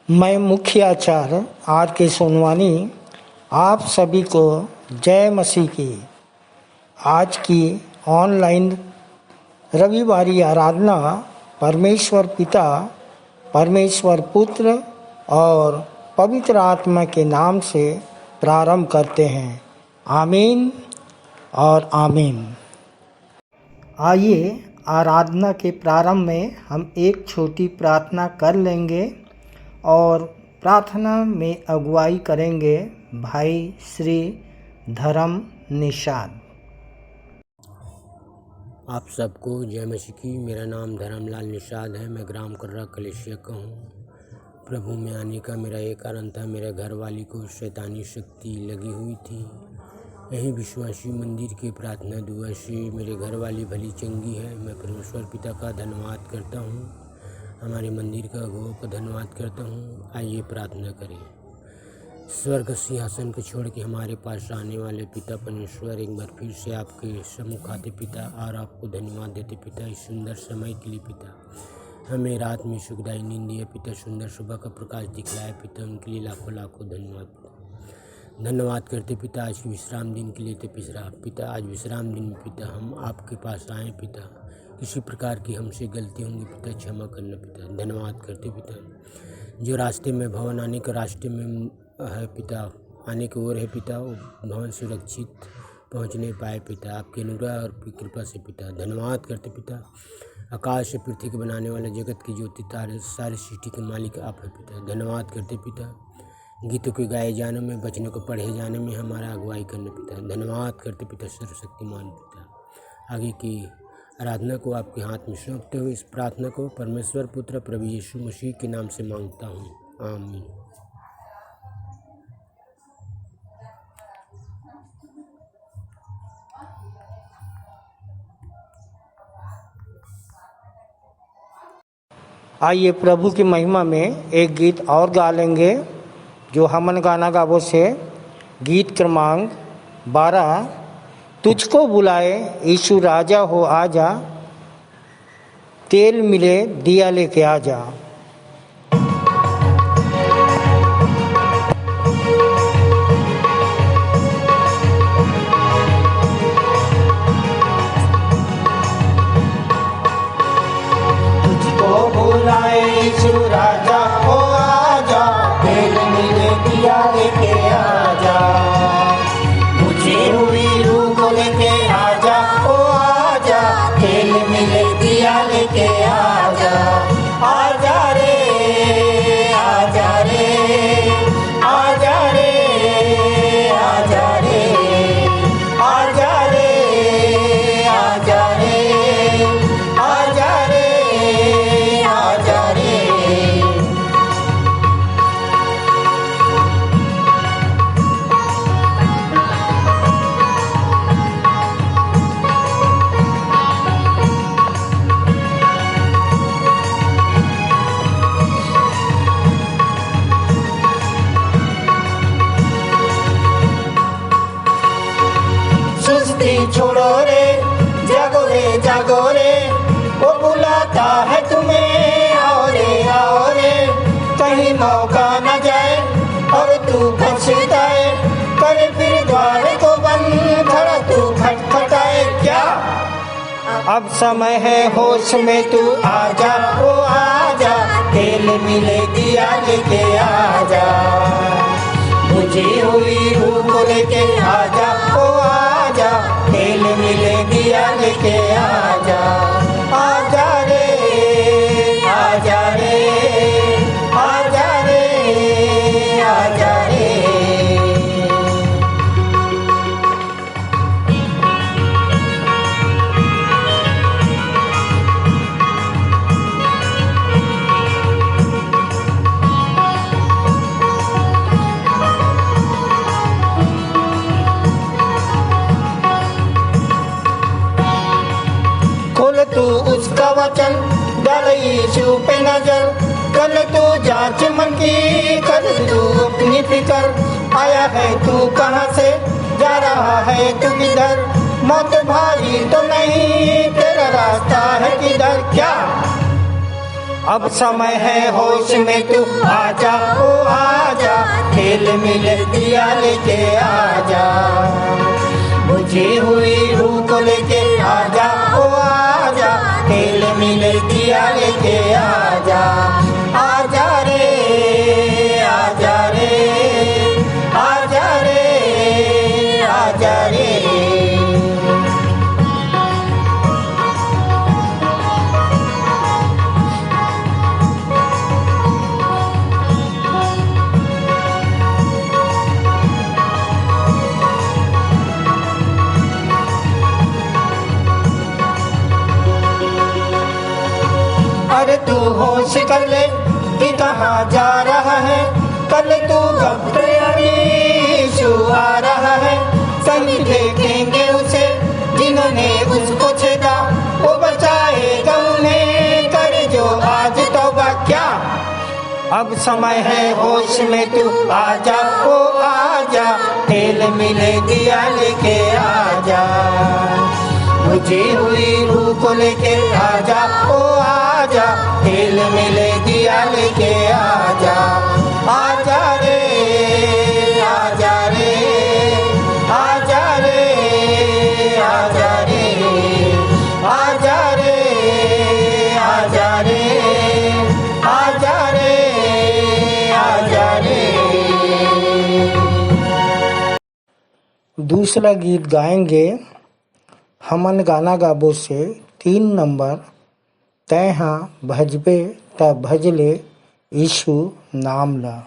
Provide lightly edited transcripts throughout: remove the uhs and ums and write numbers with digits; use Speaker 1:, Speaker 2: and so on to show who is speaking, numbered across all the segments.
Speaker 1: मैं मुख्य आचार्य आर के सोनवानी आप सभी को जय मसीह की आज की ऑनलाइन रविवारी आराधना परमेश्वर पिता, परमेश्वर पुत्र और पवित्र आत्मा के नाम से प्रारंभ करते हैं। आमीन और आमीन। आइए आराधना के प्रारंभ में हम एक छोटी प्रार्थना कर लेंगे और प्रार्थना में अगुवाई करेंगे भाई श्री धर्म निषाद।
Speaker 2: आप सबको जय मसीह की। मेरा नाम धर्मलाल निषाद है। मैं ग्राम कर्रा कलेशिया का हूँ। प्रभु में आने का मेरा एक कारण था, मेरे घर वाली को शैतानी शक्ति लगी हुई थी। यही विश्वासी मंदिर के प्रार्थना दुआ से मेरे घर वाली भली चंगी है। मैं परमेश्वर पिता का धन्यवाद करता हूँ, हमारे मंदिर का अगुओं का धन्यवाद करता हूँ। आइए प्रार्थना करें। स्वर्ग सिंहासन को छोड़ के हमारे पास आने वाले पिता परमेश्वर, एक बार फिर से आपके सम्मुख आते पिता और आपको धन्यवाद देते पिता इस सुंदर समय के लिए पिता। हमें रात में सुखदायी नींद दिया पिता, सुंदर सुबह का प्रकाश दिखलाया पिता, उनके लिए लाखों लाखों धन्यवाद पिता। धन्यवाद करते पिता आज के विश्राम दिन के लिए पिता। आज विश्राम दिन में पिता हम आपके पास आए पिता। किसी प्रकार की हमसे गलती होंगी पिता, क्षमा करना पिता। धन्यवाद करते पिता, जो रास्ते में भवन आने के रास्ते में है पिता, आने की ओर है पिता, वो भवन सुरक्षित पहुंच नहीं पाए पिता, आपके अनुग्रह और कृपा से पिता। धन्यवाद करते पिता, आकाश से पृथ्वी के बनाने वाले, जगत की ज्योति, तारे, सारे सृष्टि के मालिक आप है पिता। धन्यवाद करते पिता, गीतों के गाए जाने में, वचनों को पढ़े जाने में हमारा अगुवाई करने पिता। धन्यवाद करते पिता सर्वशक्तिमान पिता। आगे की आराधना को आपके हाथ में सौंपते हुए इस प्रार्थना को परमेश्वर पुत्र प्रभु यीशु मसीह के नाम से मांगता हूँ, आमीन।
Speaker 1: आइए प्रभु की महिमा में एक गीत और गा लेंगे जो हमन गाना गावो से। गीत क्रमांक 12। तुझको बुलाए यीशु राजा हो आजा, तेल मिले दिया लेके आजा।
Speaker 3: यीशु राजा हो आजा, तेल मिले दिया लेके आजा, मुझे हुई रूह को लेके आजा हो आजा, तेल मिले दिया लेके आजा। आजा रे आजा रे आजा रे आजा रे आजा रे आजा रे आजा रे आजा रे। सुस्ती छोड़ो रे, जागो रे, वो बुलाता है तुम्हें, आओ रे, कहीं मौका न जाए और तू पछताए, करे फिर द्वार को बंद, खड़ा तू खटखटाए क्या। अब समय है होश में तू आजा ओ आजा, तेल मिले दिया लेके आजा, मुझे हुई रूह को लेके आजा ओ आजा, तेल मिले दिया लेके आजा। आजा रे आजा रे आजा रे आजा रे। खोल तू उसका वचन, डाल यीशु पे नजर, कर तू जांच मन की, कर तू अपनी फिकर। आया है तू कहाँ से, जा रहा है तू किधर, मौत भारी तो नहीं, तेरा रास्ता है किधर क्या। अब समय है होश में तू आजा ओ आजा, खेल मिल दिया लेके आजा, बुझी हुई रूह को लेके आजा ओ आजा, खेल मिल दिया लेके आजा, आजा रे आजा रे आजा रे आजा रे। अरे तू होश कर ले कि कहाँ जा रहा है, कल तू यीशु आ रहा है, सभी देखेंगे उसे जिन्होंने उसको छेदा, वो बचाएगा उन्हें, करे जो आज तौबा क्या। अब समय है होश में तू आजा ओ आजा, तेल मिले दिया लेके आजा, बुझी हुई रूह को लेके आजा ओ आजा, तेल मिले दिया लेके आजा, आजा रे आजा रे आजा रे आजा रे आजा रे आजा रे आजा रे आजा रे।
Speaker 1: दूसरा गीत गाएंगे हमन गाना गाबो से 3 नंबर, तैहा भजबे त भजले यीशु नाम ला।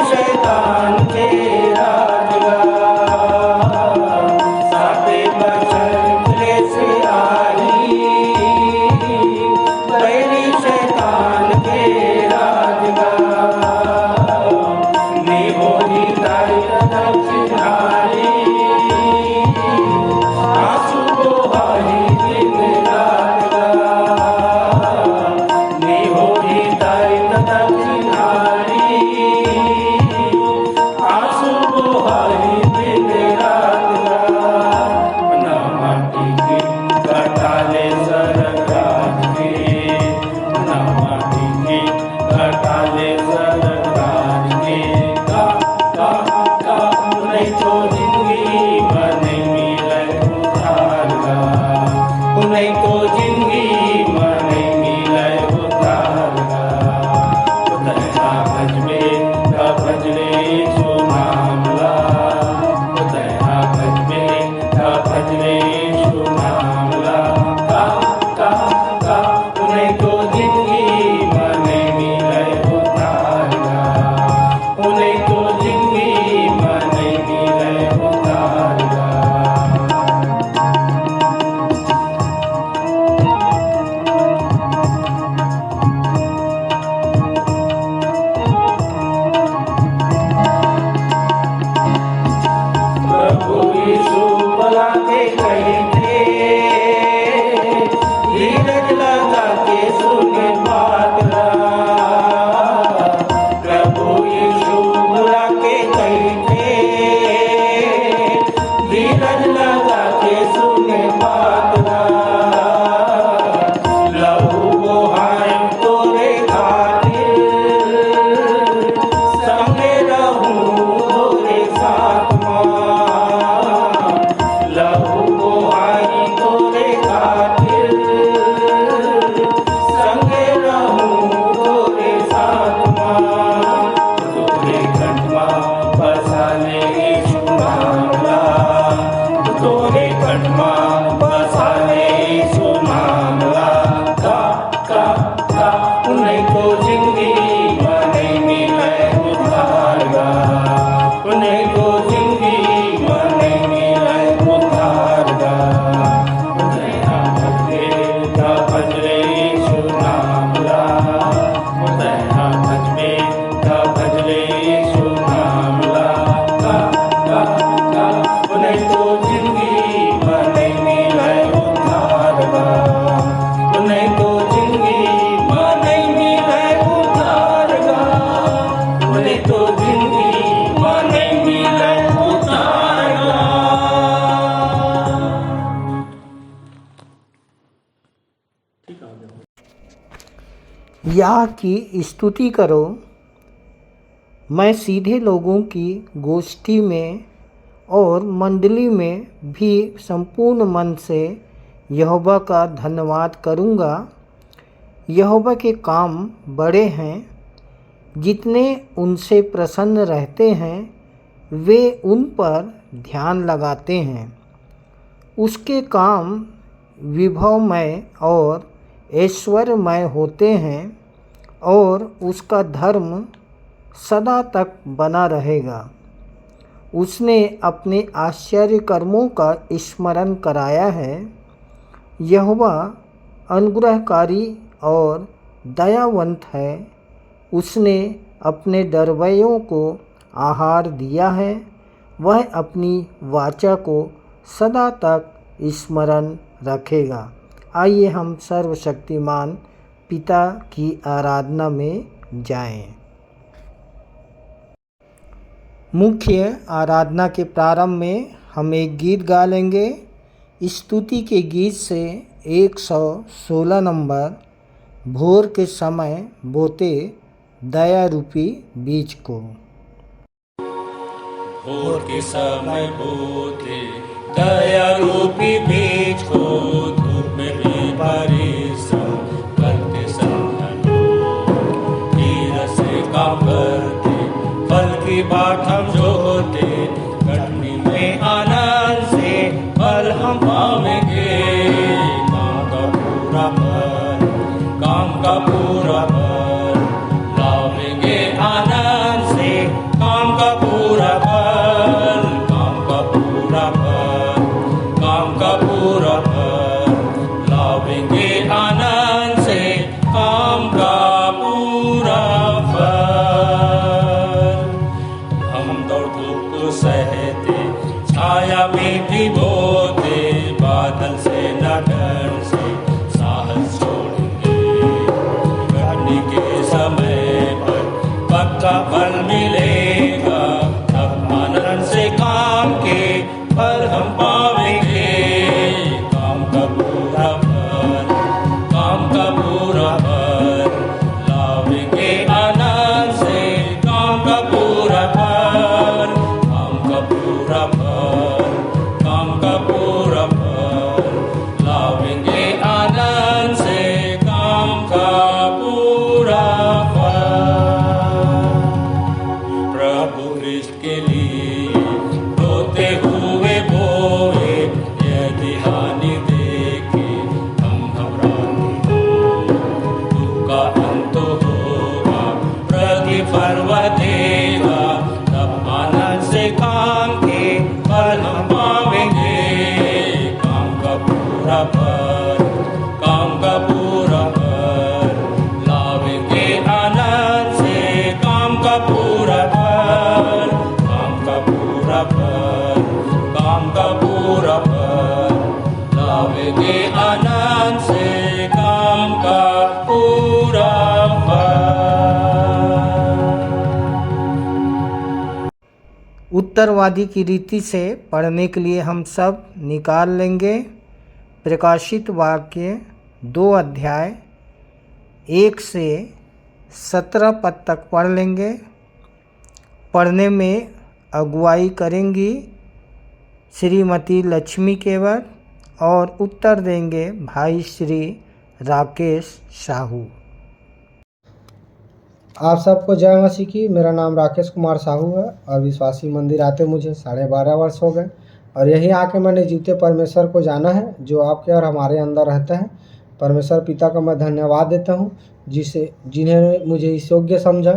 Speaker 3: शैतान के राजगा साथे
Speaker 1: या की स्तुति करो। मैं सीधे लोगों की गोष्ठी में और मंडली में भी संपूर्ण मन से यहोवा का धन्यवाद करूँगा। यहोवा के काम बड़े हैं, जितने उनसे प्रसन्न रहते हैं वे उन पर ध्यान लगाते हैं। उसके काम विभवमय और ऐश्वर्यमय होते हैं और उसका धर्म सदा तक बना रहेगा। उसने अपने आश्चर्य कर्मों का स्मरण कराया है। यहोवा अनुग्रहकारी और दयावंत है। उसने अपने डरवैयों को आहार दिया है। वह अपनी वाचा को सदा तक स्मरण रखेगा। आइए हम सर्वशक्तिमान पिता की आराधना में जाएं। मुख्य आराधना के प्रारंभ में हम एक गीत गा लेंगे। स्तुति के गीत से 116 नंबर, भोर के समय बोते दया रूपी बीज को।
Speaker 4: भोर के समय बोते दया रूपी बीज को, धूप में भी परिश्रम करते संतन धीरज से काम करते, फल की बाट हम जोते, कटनी में आनंद से फल हम पावेंगे। काम का पूरा फल, काम का पूरा फल लावेंगे आनंद से, काम का पूरा फल, काम का पूरा फल, काम का पूरा फल लावेंगे आनंद से, काम का पूरा फल। हम दौड़ धूप को सहते, छाया में भी बोते, बादल से न डर से साहस छोड़ेंगे। कटनी के समय पर पक्का फल मिलेगा, तब आनंद से काम के फल हम पावेंगे। काम का पूरा फल, काम का पूरा फल लावेंगे आनंद से, काम का पूरा फल, काम का पूरा फल, काम का पूरा फल लावेंगे आनंद से, काम का पूरा फल। प्रभु ख्रिस्त के लिए रोते हुए बोए, यदि हानि देखे हम घबराते हो, दुख का अंत होगा, प्रतिफल वह देगा, तब आनंद से काम के फल हम पावेंगे। काम का पूरा फल, काम का पूरा फल लावेंगे आनंद से, काम का पूरा फल, काम का पूरा फल, काम का पूरा फल लावेंगे आनंद से, काम का पूरा फल।
Speaker 1: उत्तरवादी की रीति से पढ़ने के लिए हम सब निकाल लेंगे। प्रकाशित वाक्य 2 अध्याय 1 से 17 पद तक पढ़ लेंगे। पढ़ने में अगुवाई करेंगी श्रीमती लक्ष्मी केवट और उत्तर देंगे भाई श्री राकेश साहू।
Speaker 5: आप सबको जय मसीह की। मेरा नाम राकेश कुमार साहू है और विश्वासी मंदिर आते मुझे 12.5 वर्ष हो गए और यहीं आके मैंने जीवते परमेश्वर को जाना है जो आपके और हमारे अंदर रहता है। परमेश्वर पिता का मैं धन्यवाद देता हूँ जिन्हें मुझे इस योग्य समझा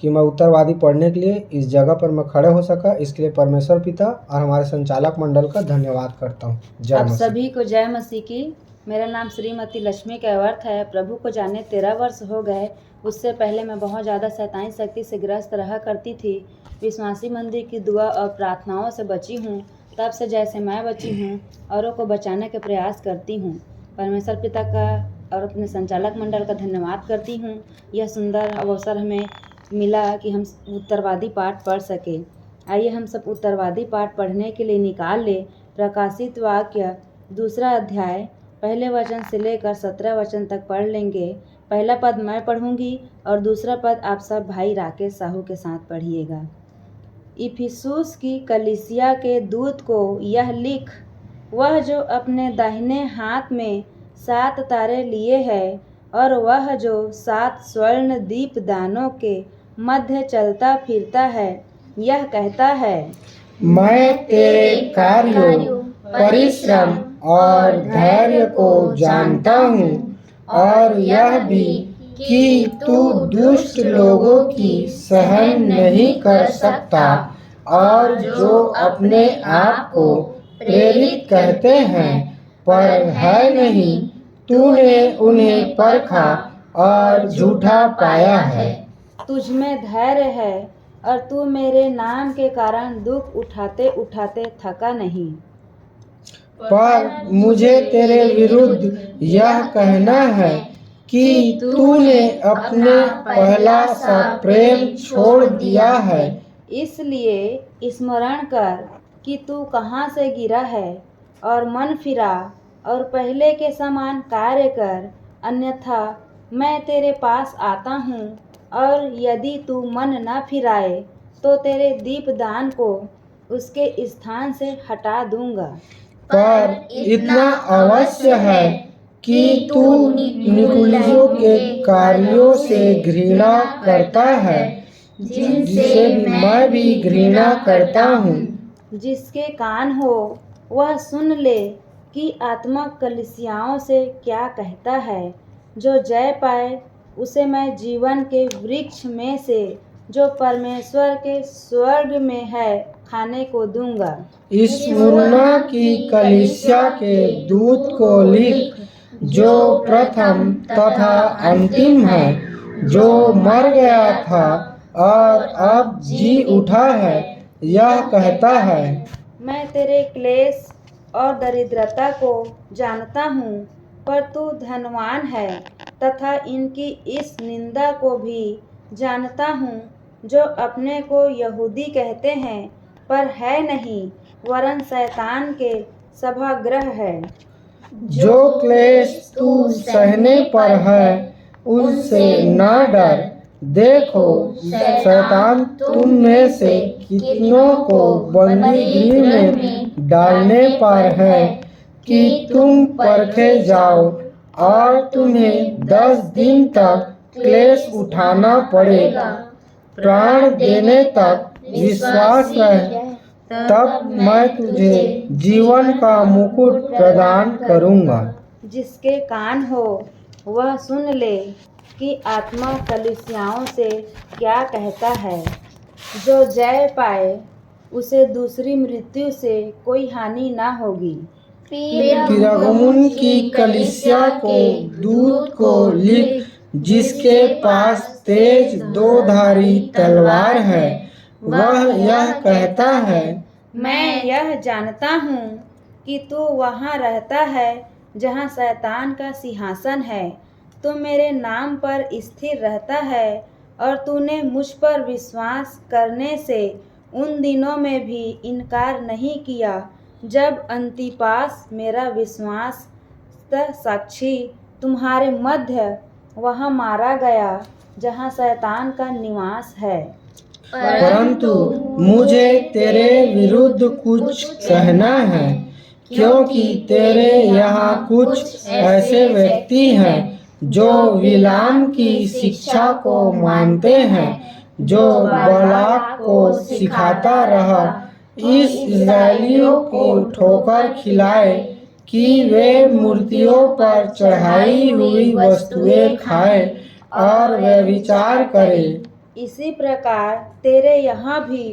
Speaker 5: कि मैं उत्तरवादी पढ़ने के लिए इस जगह पर मैं खड़े हो सका। इसके लिए परमेश्वर पिता और हमारे संचालक मंडल का धन्यवाद करता हूँ। जय
Speaker 6: आप
Speaker 5: मसीह।
Speaker 6: सभी को जय मसीह की। मेरा नाम श्रीमती लक्ष्मी कैवर्थ है। प्रभु को जाने 13 वर्ष हो गए। उससे पहले मैं बहुत ज़्यादा शैतानी शक्ति से ग्रस्त रहा करती थी। विश्वासी मंदिर की दुआ और प्रार्थनाओं से बची हूँ। तब से जैसे मैं बची हूँ औरों को बचाने के प्रयास करती हूँ। परमेश्वर पिता का और अपने संचालक मंडल का धन्यवाद करती हूँ। यह सुंदर अवसर हमें मिला कि हम उत्तरवादी पाठ पढ़ सके। आइए हम सब उत्तरवादी पाठ पढ़ने के लिए निकाल ले। प्रकाशित वाक्य 2 अध्याय पहले वचन से लेकर 17 वचन तक पढ़ लेंगे। पहला पद मैं पढ़ूंगी और दूसरा पद आप सब भाई राकेश साहू के साथ पढ़िएगा। इफिसुस की कलीसिया के दूत को यह लिख, वह जो अपने दाहिने हाथ में 7 तारे लिए है और वह जो 7 स्वर्ण दीपदानों के मध्य चलता फिरता है, यह कहता है,
Speaker 5: मैं तेरे कार्यों, परिश्रम और धैर्य को जानता हूँ और यह भी कि तू दुष्ट लोगों की सहन नहीं कर सकता और जो अपने आप को प्रेरित कहते हैं पर है नहीं, तूने उन्हें परखा और झूठा पाया है।
Speaker 6: तुझ में धैर्य है और तू मेरे नाम के कारण दुख उठाते उठाते थका नहीं।
Speaker 5: पर मुझे तेरे विरुद्ध यह कहना है कि तूने अपने पहला सा प्रेम छोड़ दिया है।
Speaker 6: इसलिए स्मरण कर कि तू कहाँ से गिरा है और मन फिरा और पहले के समान कार्य कर, अन्यथा मैं तेरे पास आता हूँ और यदि तू मन न फिराए तो तेरे दीपदान को उसके स्थान से हटा दूंगा।
Speaker 5: पर इतना अवश्य है कि तू निकुलियों के कार्यों से घृणा करता है, जिसे मैं भी घृणा करता हूँ।
Speaker 6: जिसके कान हो वह सुन ले कि आत्मा कलीसियाओं से क्या कहता है। जो जय पाए उसे मैं जीवन के वृक्ष में से जो परमेश्वर के स्वर्ग में है खाने को दूंगा।
Speaker 5: स्मुरना की कलीसिया के दूत को लिख, जो प्रथम तथा अंतिम है, जो मर गया था और अब जी उठा है, यह कहता है,
Speaker 6: मैं तेरे क्लेश और दरिद्रता को जानता हूँ, पर तू धनवान है तथा इनकी इस निंदा को भी जानता हूँ, जो अपने को यहूदी कहते हैं पर है नहीं, वरन शैतान के सभागृह है।
Speaker 5: जो क्लेश तू सहने पर है उनसे न डर। देखो, शैतान तुम में से कितनों को बंदी गृह में डालने पर है कि तुम परखे जाओ और तुम्हें 10 दिन तक क्लेश उठाना पड़ेगा। प्राण देने तक विश्वास रहे, तब मैं तुझे जीवन का मुकुट प्रदान करूंगा।
Speaker 6: जिसके कान हो वह सुन ले कि आत्मा कलीसियाओं से क्या कहता है। जो जय पाए उसे दूसरी मृत्यु से कोई हानि न होगी।
Speaker 5: पिरगमुन की कलीसिया को दूत को लिख, जिसके पास तेज 2-धारी तलवार है, वह यह कहता है,
Speaker 6: मैं यह जानता हूँ कि तू वहाँ रहता है जहाँ शैतान का सिंहासन है। तू मेरे नाम पर स्थिर रहता है और तूने मुझ पर विश्वास करने से उन दिनों में भी इनकार नहीं किया जब अंतिपास मेरा विश्वास साक्षी तुम्हारे मध्य वहाँ मारा गया जहाँ शैतान का निवास है।
Speaker 5: परंतु मुझे तेरे विरुद्ध कुछ कहना है, क्योंकि तेरे यहाँ कुछ ऐसे व्यक्ति हैं जो बिलाम की शिक्षा को मानते हैं, जो बालाक को सिखाता रहा इस इस्राएलियों को ठोकर खिलाए कि वे मूर्तियों पर चढ़ाई हुई वस्तुएं खाएं और व्यभिचार करें।
Speaker 6: इसी प्रकार तेरे यहाँ भी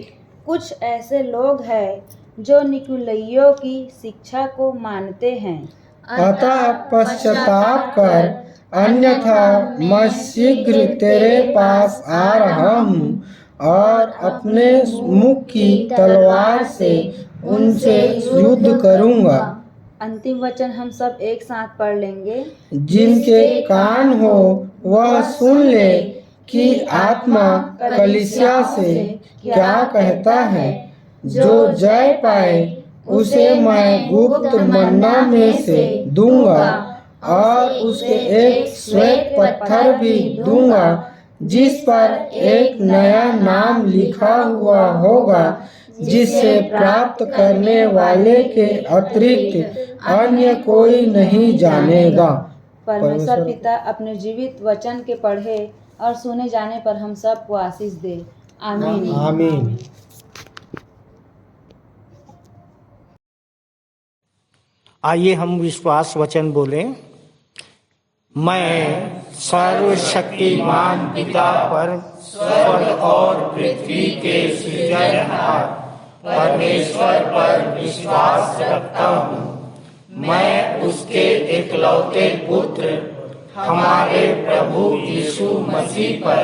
Speaker 6: कुछ ऐसे लोग हैं जो निकुलइयों की शिक्षा को मानते हैं।
Speaker 5: अतः पश्चाताप कर, अन्यथा मैं शीघ्र तेरे पास आ रहा हूँ और अपने मुख की तलवार से उनसे युद्ध करूँगा।
Speaker 6: अंतिम वचन हम सब एक साथ पढ़ लेंगे।
Speaker 5: जिनके कान हो वह सुन ले कि आत्मा कलीसिया से क्या कहता है। जो जय पाए उसे मैं गुप्त मन्ना में से दूंगा और उसे एक श्वेत पत्थर भी दूंगा जिस पर एक नया नाम लिखा हुआ होगा, जिसे प्राप्त करने वाले के अतिरिक्त अन्य कोई नहीं जानेगा।
Speaker 6: परमेश्वर पिता अपने जीवित वचन के पढ़े और सुने जाने पर हम सबको आशीष दे। आमीन।
Speaker 5: आमीन।
Speaker 1: आइए हम विश्वास वचन बोलें। मैं सर्वशक्तिमान पिता पर स्वर्ग और पृथ्वी के सृजनहार परमेश्वर पर विश्वास रखता हूँ। मैं उसके इकलौते पुत्र हमारे प्रभु यीशु मसीह पर,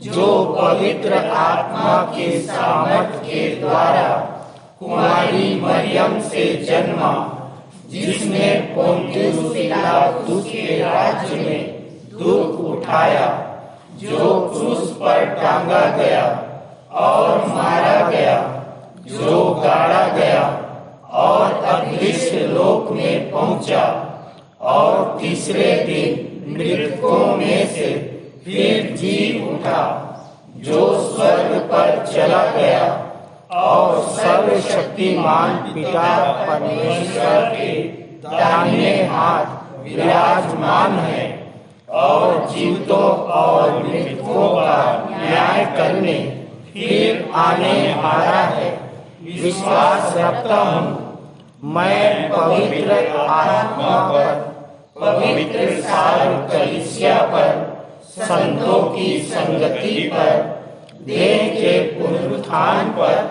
Speaker 1: जो पवित्र आत्मा के सामर्थ के द्वारा कुमारी मरियम से जन्मा, जिसने पोंतियुस पिलातुस के राज्य में दुख उठाया, जो क्रूस पर टांगा गया और मारा गया, जो गाड़ा गया और अदृश्य लोक में पहुंचा, और तीसरे दिन मृतकों में से फिर जी उठा, जो स्वर्ग पर चला गया और सर्वशक्तिमान पिता परमेश्वर के दाहिने हाथ विराजमान है, और जीवितों और मृतकों का न्याय करने फिर आने वाला है। विश्वास रखता हूँ मैं पवित्र आत्मा पर, पवित्र सारी कलीसिया पर, संतों की संगति पर, देह के पुनरुत्थान पर,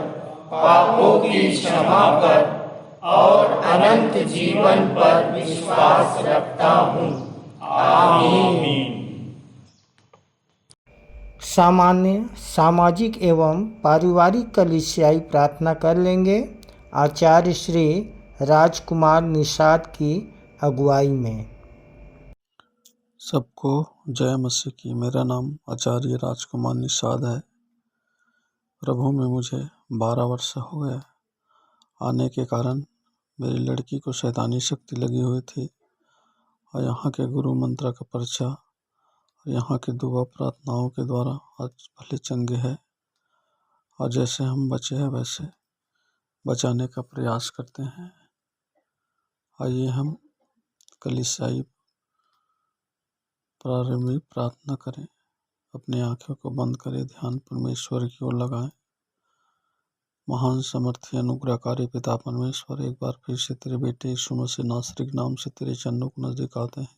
Speaker 1: पापों की क्षमा पर और अनंत जीवन पर विश्वास रखता हूँ। आमीन। सामान्य सामाजिक एवं पारिवारिक कलीसियाई प्रार्थना कर लेंगे आचार्य श्री राजकुमार निषाद की अगुवाई में।
Speaker 7: सबको जय मसीह की। मेरा नाम आचार्य राजकुमार निषाद है। प्रभु में मुझे 12 वर्ष हो गए आने के कारण मेरी लड़की को शैतानी शक्ति लगी हुई थी, और यहाँ के गुरु मंत्र का पर्चा और यहाँ के दुआ प्रार्थनाओं के द्वारा आज भले चंगे है, और जैसे हम बचे हैं वैसे बचाने का प्रयास करते हैं। आइए हम कलीसियाई प्रारंभिक प्रार्थना करें। अपनी आंखों को बंद करें, ध्यान परमेश्वर की ओर लगाएं। महान समर्थी अनुग्रहकारी पिता परमेश्वर, एक बार फिर से तेरे बेटे यीशु मसीह नासरी के नाम से तेरे चरणों को नजदीक आते हैं।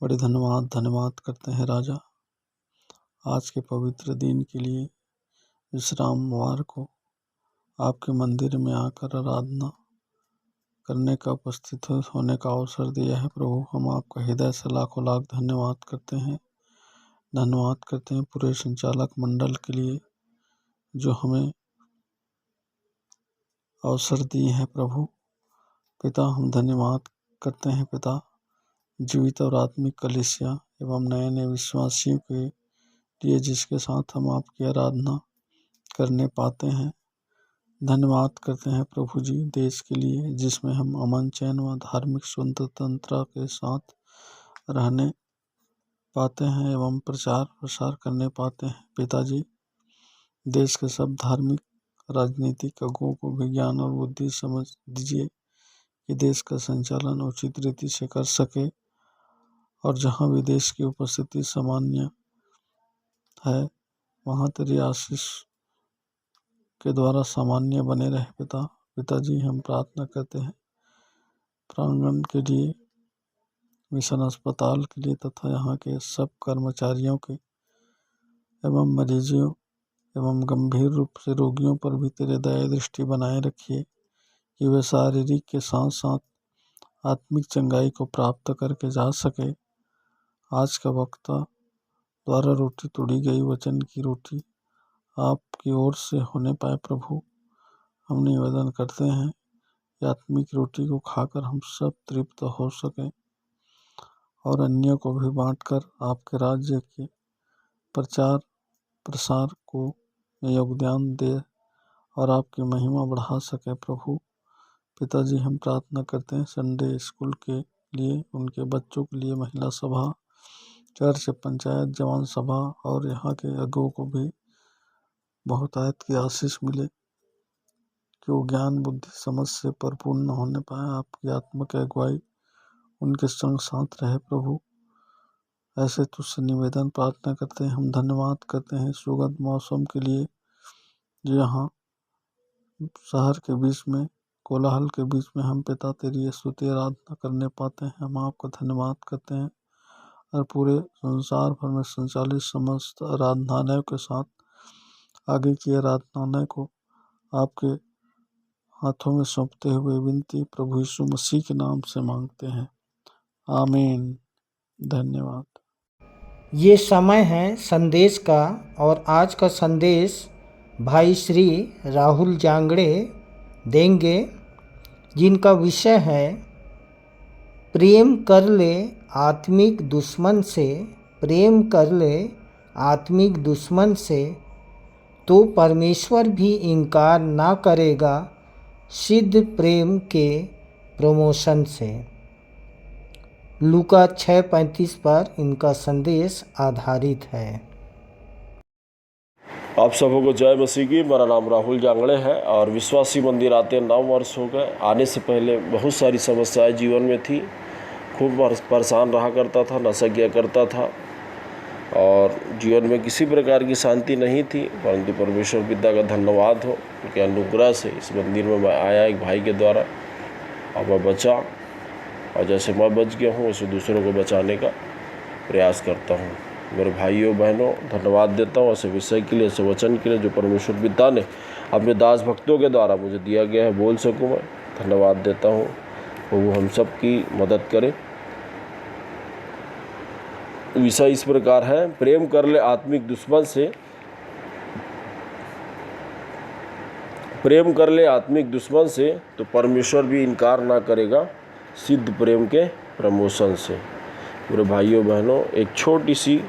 Speaker 7: बड़े धन्यवाद करते हैं राजा, आज के पवित्र दिन के लिए, विश्रामवार को आपके मंदिर में आकर आराधना करने का, उपस्थित होने का अवसर दिया है। प्रभु, हम आपका हृदय से लाखों लाख धन्यवाद करते हैं। धन्यवाद करते हैं पूरे संचालक मंडल के लिए जो हमें अवसर दिए हैं। प्रभु पिता, हम धन्यवाद करते हैं पिता, जीवित और आत्मिक कलीसिया एवं नए नए विश्वासियों के लिए जिसके साथ हम आपकी आराधना करने पाते हैं। धन्यवाद करते हैं प्रभु जी देश के लिए, जिसमें हम अमन चैन व धार्मिक स्वतंत्रता के साथ रहने पाते हैं एवं प्रचार प्रसार करने पाते हैं। पिताजी, देश के सब धार्मिक राजनीतिक अगुओं को विज्ञान और बुद्धि समझ दीजिए कि देश का संचालन उचित रीति से कर सके, और जहाँ भी देश की उपस्थिति सामान्य है वहाँ तेरी आशीष के द्वारा सामान्य बने रहे। पिताजी, हम प्रार्थना करते हैं प्रांगण के लिए, मिशन अस्पताल के लिए तथा यहाँ के सब कर्मचारियों के एवं मरीजों एवं गंभीर रूप से रोगियों पर भी तेरे दया दृष्टि बनाए रखिए कि वे शारीरिक के साथ साथ आत्मिक चंगाई को प्राप्त करके जा सके। आज का वक्ता द्वारा रोटी तोड़ी गई वचन की रोटी आपकी ओर से होने पाए। प्रभु, हम निवेदन करते हैं कि आत्मिक रोटी को खाकर हम सब तृप्त हो सकें और अन्यों को भी बांटकर आपके राज्य के प्रचार प्रसार को योगदान दे और आपकी महिमा बढ़ा सके। प्रभु पिताजी हम प्रार्थना करते हैं संडे स्कूल के लिए, उनके बच्चों के लिए, महिला सभा, चर्च, पंचायत, जवान सभा और यहाँ के अगुओं को भी बहुत आयत की आशीष मिले कि वो ज्ञान बुद्धि समझ से परिपूर्ण न होने पाए। आपकी आत्मा की अगुवाई उनके संग साथ रहे प्रभु। ऐसे तुझसे निवेदन प्रार्थना करते हैं, हम धन्यवाद करते हैं सुगंध मौसम के लिए जो यहाँ शहर के बीच में, कोलाहल के बीच में हम पिता तेरी स्तुति आराधना करने पाते हैं। हम आपका धन्यवाद करते हैं और पूरे संसार भर में संचालित समस्त आराधनालयों के साथ आगे की आराधनालय को आपके हाथों में सौंपते हुए विनती प्रभु यीशु मसीह के नाम से मांगते हैं, आमीन। धन्यवाद।
Speaker 1: ये समय है संदेश का और आज का संदेश भाई श्री राहुल जांगड़े देंगे, जिनका विषय है प्रेम कर ले आत्मिक दुश्मन से, प्रेम कर ले आत्मिक दुश्मन से तो परमेश्वर भी इनकार ना करेगा सिद्ध प्रेम के प्रमोशन से। लूका 6:35 पर इनका संदेश आधारित है।
Speaker 8: आप सबों को जय मसीह की। मेरा नाम राहुल जांगड़े है और विश्वासी मंदिर आते 9 वर्ष हो गए। आने से पहले बहुत सारी समस्याएं जीवन में थी, खूब परेशान रहा करता था, नशा किया करता था और जीवन में किसी प्रकार की शांति नहीं थी। परंतु परमेश्वर पिता का धन्यवाद हो, उनके अनुग्रह से इस मंदिर में मैं आया एक भाई के द्वारा और मैं बचा, और जैसे मैं बच गया हूँ उसे दूसरों को बचाने का प्रयास करता हूँ। मेरे भाइयों बहनों धन्यवाद देता हूँ ऐसे विषय के लिए, ऐसे वचन के लिए जो परमेश्वर पिता ने अपने दास भक्तों के द्वारा मुझे दिया गया है, बोल सकूँ मैं। धन्यवाद देता हूँ, वो हम सब की मदद करे। विषय इस प्रकार है, प्रेम कर ले आत्मिक दुश्मन से, प्रेम कर ले आत्मिक दुश्मन से तो परमेश्वर भी इनकार ना करेगा सिद्ध प्रेम के प्रमोशन से। मेरे भाइयों बहनों, एक छोटी सी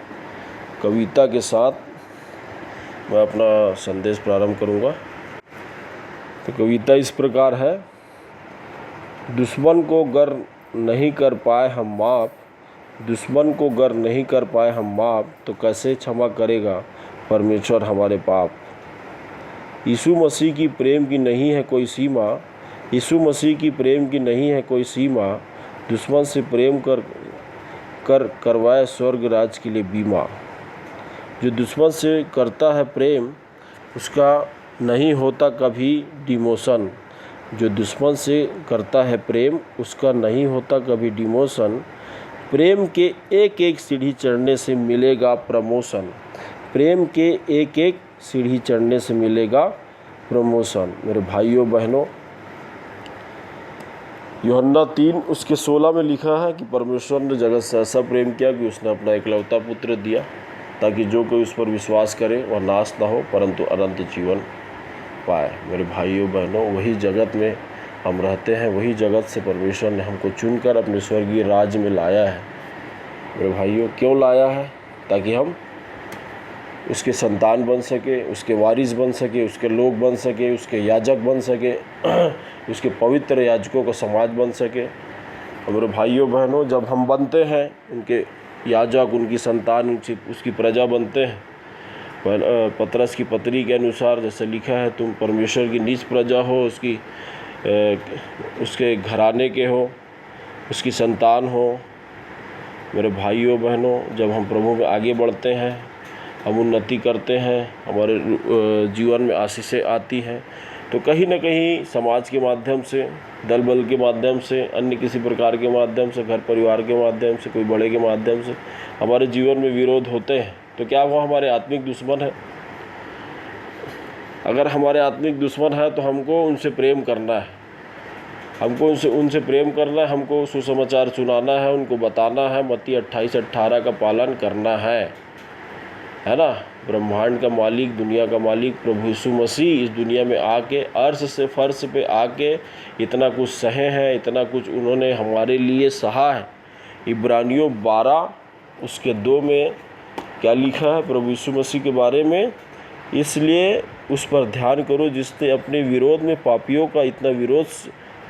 Speaker 8: कविता के साथ मैं अपना संदेश प्रारंभ करूंगा। तो कविता इस प्रकार है, दुश्मन को गर नहीं कर पाए हम माफ़, दुश्मन को गर नहीं कर पाए हम माफ़ तो कैसे क्षमा करेगा परमेश्वर हमारे पाप। यीशु मसीह की प्रेम की नहीं है कोई सीमा, यीशु मसीह की प्रेम की नहीं है कोई सीमा, दुश्मन से प्रेम कर करवाए स्वर्ग राज के लिए बीमा। जो दुश्मन से करता है प्रेम उसका नहीं होता कभी डिमोशन, जो दुश्मन से करता है प्रेम उसका नहीं होता कभी डिमोशन। प्रेम के एक एक सीढ़ी चढ़ने से मिलेगा प्रमोशन, प्रेम के एक एक सीढ़ी चढ़ने से मिलेगा प्रमोशन। मेरे भाइयों बहनों, यूहन्ना 3:16 में लिखा है कि परमेश्वर ने जगत से ऐसा प्रेम किया कि उसने अपना एकलौता पुत्र दिया ताकि जो कोई उस पर विश्वास करे वह नाश ना हो परंतु अनंत जीवन पाए। मेरे भाइयों बहनों, वही जगत में हम रहते हैं, वही जगत से परमेश्वर ने हमको चुनकर अपने स्वर्गीय राज्य में लाया है। मेरे भाइयों, क्यों लाया है? ताकि हम उसके संतान बन सके, उसके वारिस बन सके, उसके लोग बन सके, उसके याजक बन सके, उसके पवित्र याजकों का समाज बन सके। और मेरे भाइयों बहनों, जब हम बनते हैं उनके याजक, उनकी संतान, उसकी प्रजा बनते हैं, पतरस की पत्री के अनुसार जैसे लिखा है, तुम परमेश्वर की निज प्रजा हो, उसके घराने के हो, उसकी संतान हो। मेरे भाइयों बहनों, जब हम प्रभु में आगे बढ़ते हैं, हम उन्नति करते हैं, हमारे जीवन में आशीषें आती हैं, तो कहीं ना कहीं समाज के माध्यम से, दल बल के माध्यम से, अन्य किसी प्रकार के माध्यम से, घर परिवार के माध्यम से, कोई बड़े के माध्यम से हमारे जीवन में विरोध होते हैं। तो क्या वो हमारे आत्मिक दुश्मन है? अगर हमारे आत्मिक दुश्मन है तो हमको उनसे प्रेम करना है, हमको उनसे प्रेम करना है, हमको सुसमाचार सुनाना है, उनको बताना है, मत्ती 28:18 का पालन करना है ना। ब्रह्मांड का मालिक, दुनिया का मालिक प्रभु यीशु मसीह इस दुनिया में आके, अर्श से फर्श पे आके इतना कुछ सहे हैं, इतना कुछ उन्होंने हमारे लिए सहा है। इब्रानियों 12:2 में क्या लिखा है प्रभु यीशु मसीह के बारे में? इसलिए उस पर ध्यान करो जिसने अपने विरोध में पापियों का इतना विरोध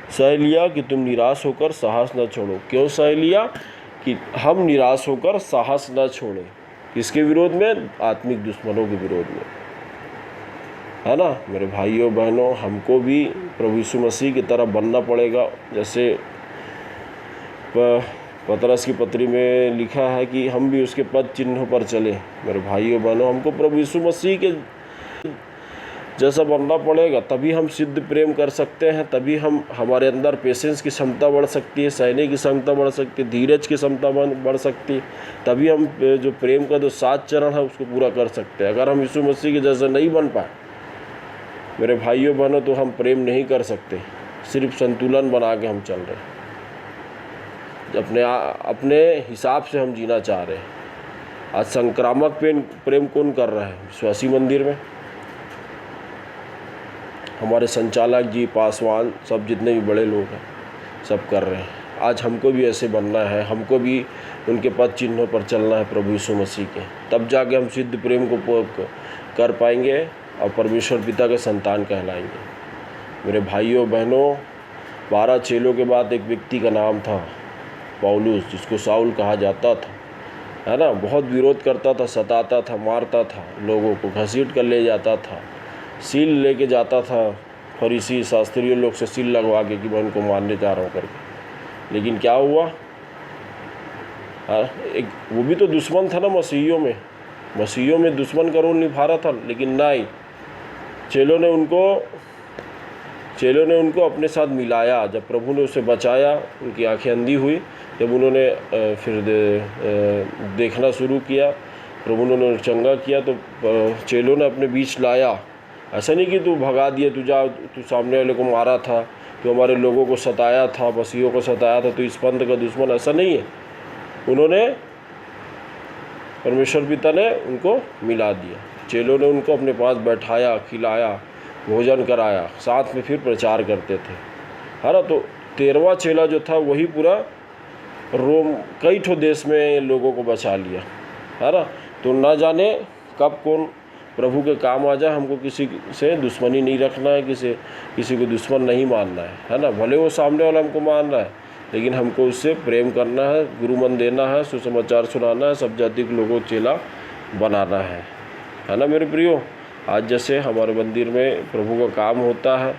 Speaker 8: सह लिया कि तुम निराश होकर साहस न छोड़ो। क्यों सह लिया? कि हम निराश होकर साहस न छोड़ें। किसके विरोध में? आत्मिक दुश्मनों के विरोध में, है ना। मेरे भाइयों बहनों, हमको भी प्रभु यीशु मसीह की तरह बनना पड़ेगा। जैसे पतरस की पत्री में लिखा है कि हम भी उसके पद चिन्हों पर चले। मेरे भाइयों बहनों, हमको प्रभु यीशु मसीह के जैसा बनना पड़ेगा, तभी हम सिद्ध प्रेम कर सकते हैं। तभी हमारे अंदर पेशेंस की क्षमता बढ़ सकती है, सहने की क्षमता बढ़ सकती है, धीरज की क्षमता बढ़ सकती है। तभी हम जो प्रेम का जो 7 चरण है उसको पूरा कर सकते हैं। अगर हम यीशु मसीह के जैसे नहीं बन पाए मेरे भाइयों बहनों, तो हम प्रेम नहीं कर सकते। सिर्फ संतुलन बना के हम चल रहे हैं, अपने हिसाब से हम जीना चाह रहे हैं। आज संक्रामक प्रेम कौन कर रहा है? विश्वासी मंदिर में हमारे संचालक जी, पासवान, सब जितने भी बड़े लोग हैं सब कर रहे हैं। आज हमको भी ऐसे बनना है, हमको भी उनके पद चिन्हों पर चलना है प्रभु यीशु मसीह के। तब जाके हम सिद्ध प्रेम को कर पाएंगे और परमेश्वर पिता के संतान कहलाएंगे। मेरे भाइयों बहनों, 12 चेलों के बाद एक व्यक्ति का नाम था पौलुस, जिसको शाऊल कहा जाता था, है ना। बहुत विरोध करता था, सताता था, मारता था, लोगों को घसीट कर ले जाता था, सील लेके जाता था फरीसी शास्त्रियों लोग से सील लगवा के कि मैं उनको मारने जा रहा हूँ करके। लेकिन क्या हुआ? एक वो भी तो दुश्मन था ना मसीहियों में दुश्मन का रोल निभा रहा था। लेकिन नहीं, चेलों ने उनको अपने साथ मिलाया। जब प्रभु ने उसे बचाया, उनकी आंखें अंधी हुई, जब उन्होंने फिर देखना शुरू किया, प्रभु ने उन्हें चंगा किया, तो चेलों ने अपने बीच लाया। ऐसा नहीं कि तू भगा दिया, तू सामने वाले को मारा था, तू हमारे लोगों को सताया था, मसीहियों को सताया था, तो इस पंथ का दुश्मन, ऐसा नहीं है। उन्होंने, परमेश्वर पिता ने उनको मिला दिया। चेलों ने उनको अपने पास बैठाया, खिलाया, भोजन कराया, साथ में फिर प्रचार करते थे, है ना। तो 13वां चेला जो था वही पूरा रोम कई ठो देश में लोगों को बचा लिया, है ना। तो ना जाने कब कौन प्रभु के काम आ जाए। हमको किसी से दुश्मनी नहीं रखना है, किसी को दुश्मन नहीं मानना है ना। भले वो सामने वाला हमको मान रहा है, लेकिन हमको उससे प्रेम करना है, गुरुमन देना है, सुसमाचार सुनाना है, सब जाति के लोगों को चेला बनाना है ना मेरे प्रियो। आज जैसे हमारे मंदिर में प्रभु का काम होता है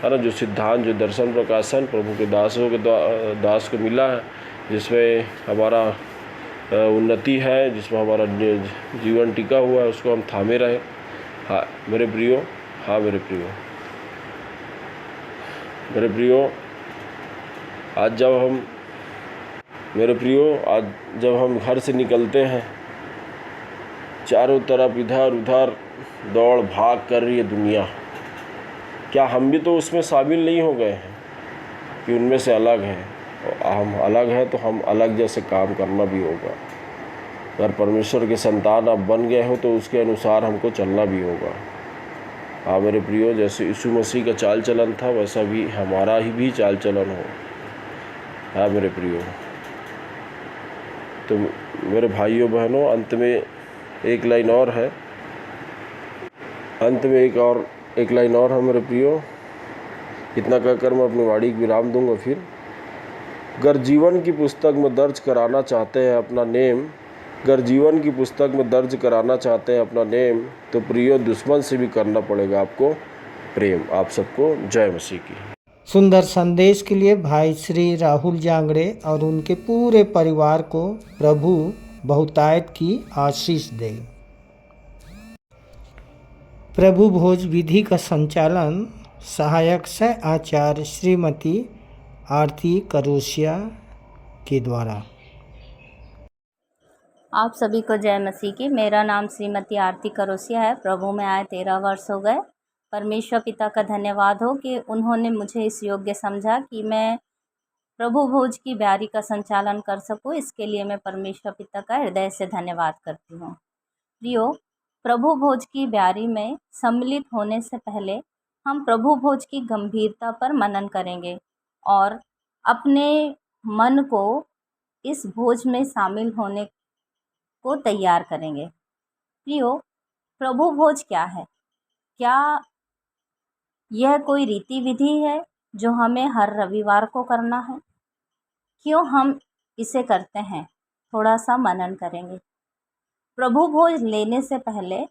Speaker 8: ना, जो सिद्धांत, जो दर्शन प्रकाशन प्रभु के दास को मिला है, जिसमें हमारा उन्नति है, जिसमें हमारा जीवन टिका हुआ है, उसको हम थामे रहे। हाँ मेरे प्रियो, मेरे प्रियो, आज जब हम घर से निकलते हैं, चारों तरफ इधर उधर दौड़ भाग कर रही है दुनिया। क्या हम भी तो उसमें शामिल नहीं हो गए हैं कि उनमें से अलग हैं? हम अलग हैं तो हम अलग जैसे काम करना भी होगा। अगर परमेश्वर के संतान आप बन गए हो तो उसके अनुसार हमको चलना भी होगा। हाँ मेरे प्रियो, जैसे यीशु मसीह का चाल चलन था, वैसा भी हमारा भी चाल चलन हो। हाँ मेरे प्रियो, तो मेरे भाइयों बहनों, अंत में एक लाइन और है मेरे प्रियो। इतना कहकर मैं अपनी वाणी की विराम दूंगा। फिर अगर जीवन की पुस्तक में दर्ज कराना चाहते हैं अपना नेम, तो प्रियो दुश्मन से भी करना पड़ेगा आपको प्रेम। आप सबको जय मसीह की।
Speaker 1: सुंदर संदेश के लिए भाई श्री राहुल जांगड़े और उनके पूरे परिवार को प्रभु बहुतायत की आशीष दे। प्रभु भोज विधि का संचालन सहायक सह आचार्य श्रीमती आरती करोसिया के द्वारा।
Speaker 9: आप सभी को जय मसीह की। मेरा नाम श्रीमती आरती करोसिया है। प्रभु में आए 13 वर्ष हो गए। परमेश्वर पिता का धन्यवाद हो कि उन्होंने मुझे इस योग्य समझा कि मैं प्रभु भोज की ब्यारी का संचालन कर सकूं। इसके लिए मैं परमेश्वर पिता का हृदय से धन्यवाद करती हूं। प्रियो, प्रभु भोज की ब्यारी में सम्मिलित होने से पहले हम प्रभु भोज की गंभीरता पर मनन करेंगे और अपने मन को इस भोज में शामिल होने को तैयार करेंगे। प्रियो, प्रभु भोज क्या है? क्या यह कोई रीति विधि है जो हमें हर रविवार को करना है। क्यों हम इसे करते हैं, थोड़ा सा मनन करेंगे। प्रभु भोज लेने से पहले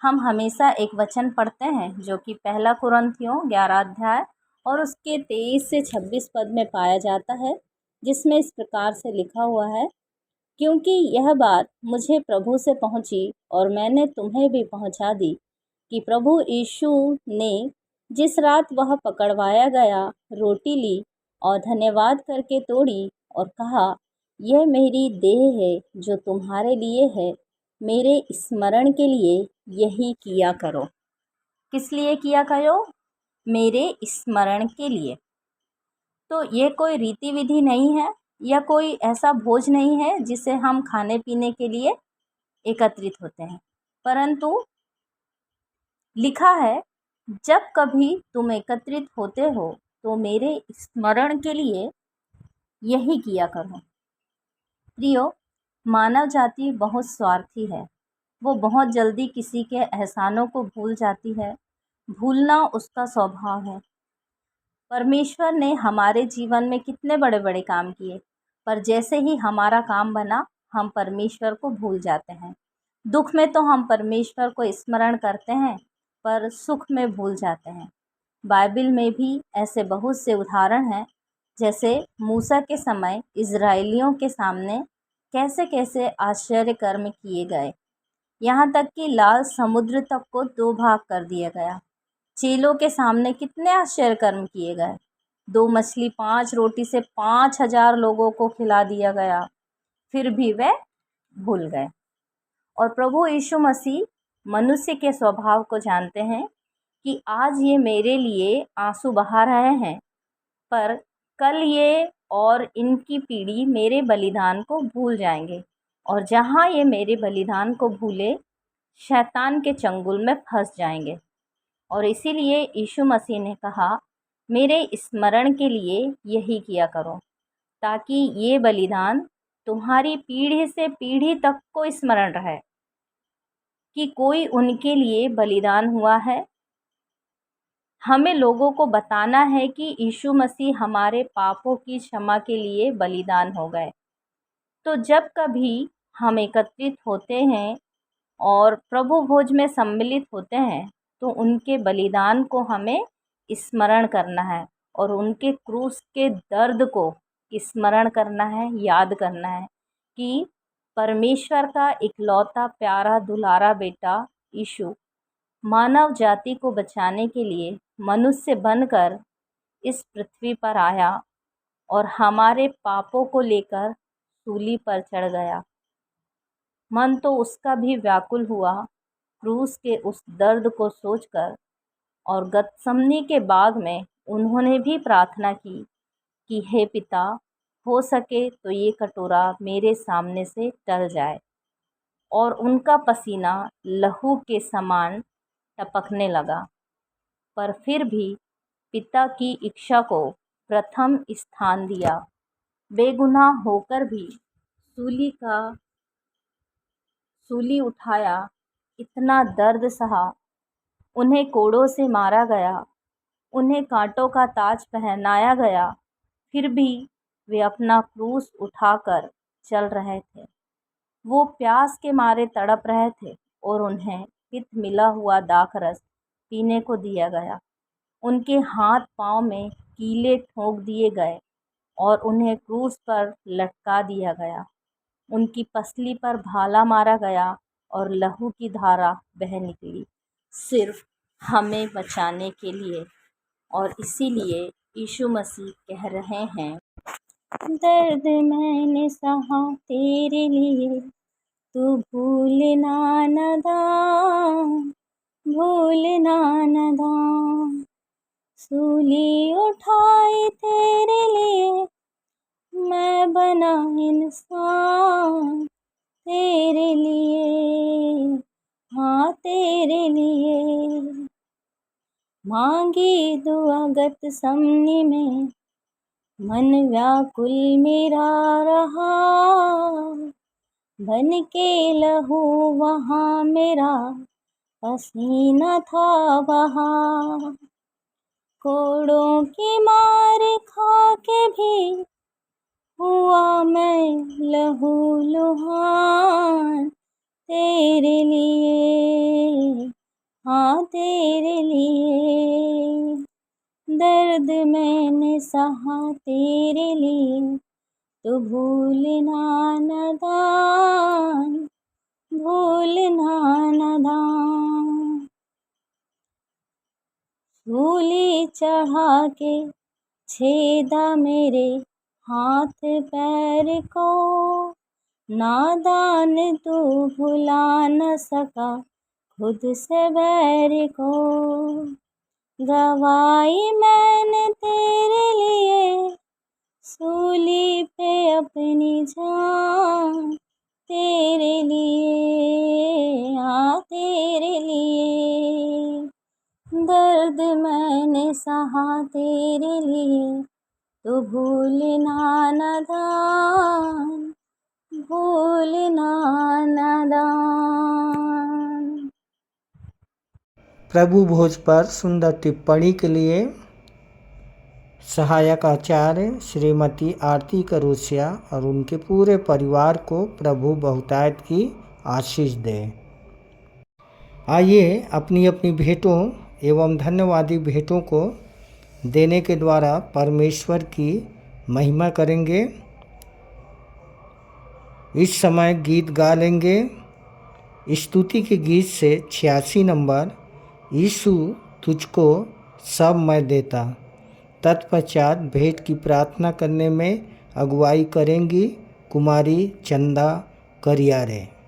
Speaker 9: हम हमेशा एक वचन पढ़ते हैं जो कि 1 कुरिन्थियों 11 अध्याय और उसके 23 से 26 पद में पाया जाता है, जिसमें इस प्रकार से लिखा हुआ है, क्योंकि यह बात मुझे प्रभु से पहुंची और मैंने तुम्हें भी पहुंचा दी कि प्रभु यीशु ने जिस रात वह पकड़वाया गया रोटी ली और धन्यवाद करके तोड़ी और कहा, यह मेरी देह है जो तुम्हारे लिए है, मेरे स्मरण के लिए यही किया करो। किस लिए किया करो? मेरे स्मरण के लिए। तो ये कोई रीति विधि नहीं है या कोई ऐसा भोज नहीं है जिसे हम खाने पीने के लिए एकत्रित होते हैं, परंतु लिखा है, जब कभी तुम एकत्रित होते हो तो मेरे स्मरण के लिए यही किया करो। प्रियो, मानव जाति बहुत स्वार्थी है। वो बहुत जल्दी किसी के एहसानों को भूल जाती है। भूलना उसका स्वभाव है। परमेश्वर ने हमारे जीवन में कितने बड़े बड़े काम किए, पर जैसे ही हमारा काम बना हम परमेश्वर को भूल जाते हैं। दुख में तो हम परमेश्वर को स्मरण करते हैं, पर सुख में भूल जाते हैं। बाइबल में भी ऐसे बहुत से उदाहरण हैं, जैसे मूसा के समय इज़राइलियों के सामने कैसे कैसे आश्चर्य कर्म किए गए, यहाँ तक कि लाल समुद्र तक को 2 भाग कर दिया गया। चेलों के सामने कितने आश्चर्य कर्म किए गए। 2 मछली 5 रोटी से 5000 लोगों को खिला दिया गया, फिर भी वे भूल गए। और प्रभु यीशु मसीह मनुष्य के स्वभाव को जानते हैं कि आज ये मेरे लिए आंसू बहा रहे हैं, पर कल ये और इनकी पीढ़ी मेरे बलिदान को भूल जाएंगे, और जहाँ ये मेरे बलिदान को भूले शैतान के चंगुल में फंस जाएंगे। और इसीलिए यीशु मसीह ने कहा, मेरे स्मरण के लिए यही किया करो, ताकि ये बलिदान तुम्हारी पीढ़ी से पीढ़ी तक को स्मरण रहे कि कोई उनके लिए बलिदान हुआ है। हमें लोगों को बताना है कि यीशु मसीह हमारे पापों की क्षमा के लिए बलिदान हो गए। तो जब कभी हम एकत्रित होते हैं और प्रभु भोज में सम्मिलित होते हैं, तो उनके बलिदान को हमें स्मरण करना है और उनके क्रूस के दर्द को स्मरण करना है, याद करना है कि परमेश्वर का इकलौता प्यारा दुलारा बेटा यीशु मानव जाति को बचाने के लिए मनुष्य बनकर इस पृथ्वी पर आया और हमारे पापों को लेकर सूली पर चढ़ गया। मन तो उसका भी व्याकुल हुआ क्रूस के उस दर्द को सोचकर, और गतसमनी के बाग में उन्होंने भी प्रार्थना की कि हे पिता, हो सके तो ये कटोरा मेरे सामने से टल जाए। और उनका पसीना लहू के समान टपकने लगा, पर फिर भी पिता की इच्छा को प्रथम स्थान दिया। बेगुनाह होकर भी सूली उठाया, इतना दर्द सहा, उन्हें कोड़ों से मारा गया, उन्हें कांटों का ताज पहनाया गया, फिर भी वे अपना क्रूस उठाकर चल रहे थे। वो प्यास के मारे तड़प रहे थे और उन्हें पित्त मिला हुआ दाखरस पीने को दिया गया। उनके हाथ पांव में कीले ठोक दिए गए और उन्हें क्रूस पर लटका दिया गया। उनकी पसली पर भाला मारा गया और लहू की धारा बह निकली, सिर्फ हमें बचाने के लिए। और इसीलिए यीशु मसीह कह रहे हैं, दर्द मैंने सहा तेरे लिए, तू भूलना नदान, सूली उठाई तेरे लिए, मैं बना इंसान तेरे लिए, हाँ तेरे लिए। मांगी दुआ गतसमनी में, मन व्याकुल मेरा रहा, बन के लहू वहाँ मेरा पसीना था बहा। कोड़ों की मार खा के भी हुआ मैं लहूलुहान तेरे लिए, हाँ तेरे लिए। दर्द मैंने सहा तेरे लिए, तो भूलना नादान, भूलना नादान। सूली चढ़ा के छेदा मेरे हाथ पैर को, नादान तू भुला न सका खुद से बैर को। गवाई मैंने तेरे लिए सूली पे अपनी जान, तेरे लिए, हाँ तेरे लिए। दर्द मैंने सहा तेरे लिए, तो भूलना नादान, भूलना नादान।
Speaker 1: प्रभु भोज पर सुंदर टिप्पणी के लिए सहायक आचार्य श्रीमती आरती करोसिया और उनके पूरे परिवार को प्रभु बहुतायत की आशीष दे। आइए अपनी अपनी भेंटों एवं धन्यवादी भेंटों को देने के द्वारा परमेश्वर की महिमा करेंगे। इस समय गीत गा लेंगे। स्तुति के गीत से 86 नंबर, यीशु तुझको सब मैं देता। तत्पश्चात भेंट की प्रार्थना करने में अगुवाई करेंगी कुमारी चंदा करियारे।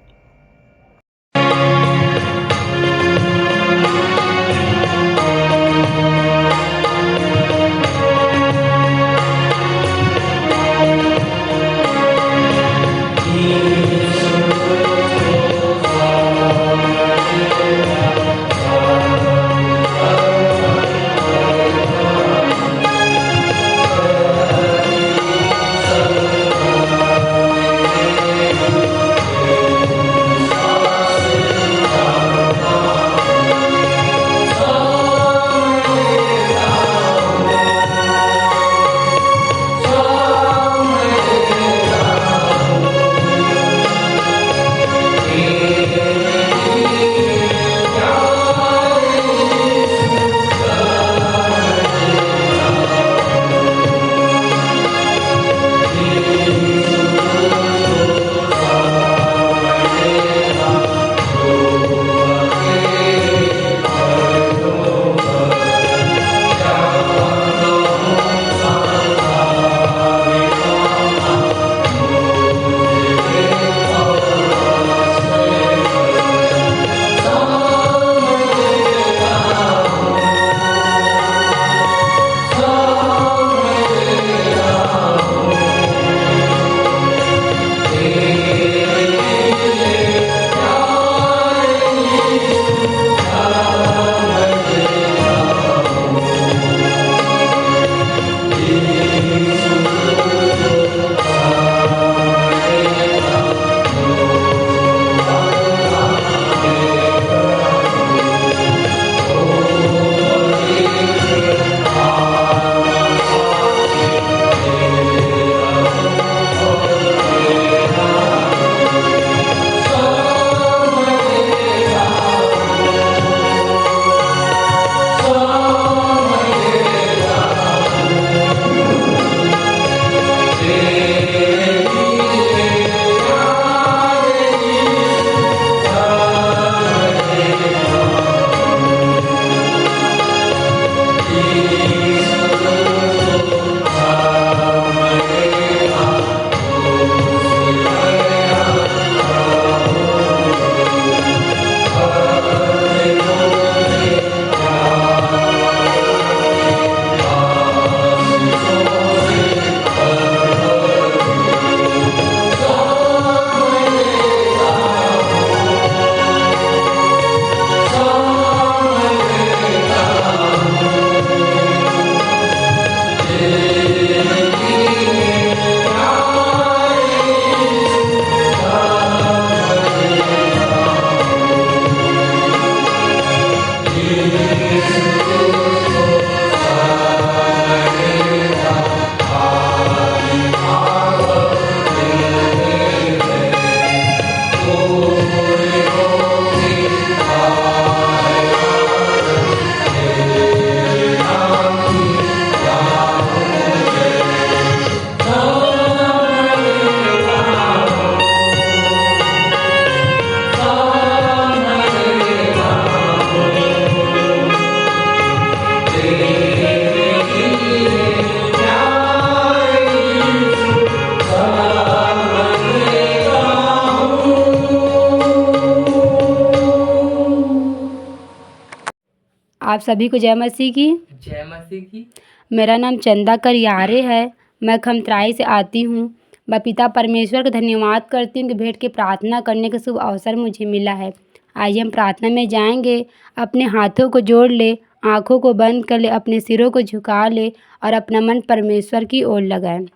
Speaker 10: सभी को जय मसीह की।
Speaker 11: जय मसीह की।
Speaker 10: मेरा नाम चंदा करियारे है। मैं खमतराई से आती हूँ। मैं पिता परमेश्वर का धन्यवाद करती हूँ कि भेंट की प्रार्थना करने का शुभ अवसर मुझे मिला है। आइए हम प्रार्थना में जाएंगे। अपने हाथों को जोड़ ले, आँखों को बंद कर ले, अपने सिरों को झुका ले और अपना मन परमेश्वर की ओर लगाए।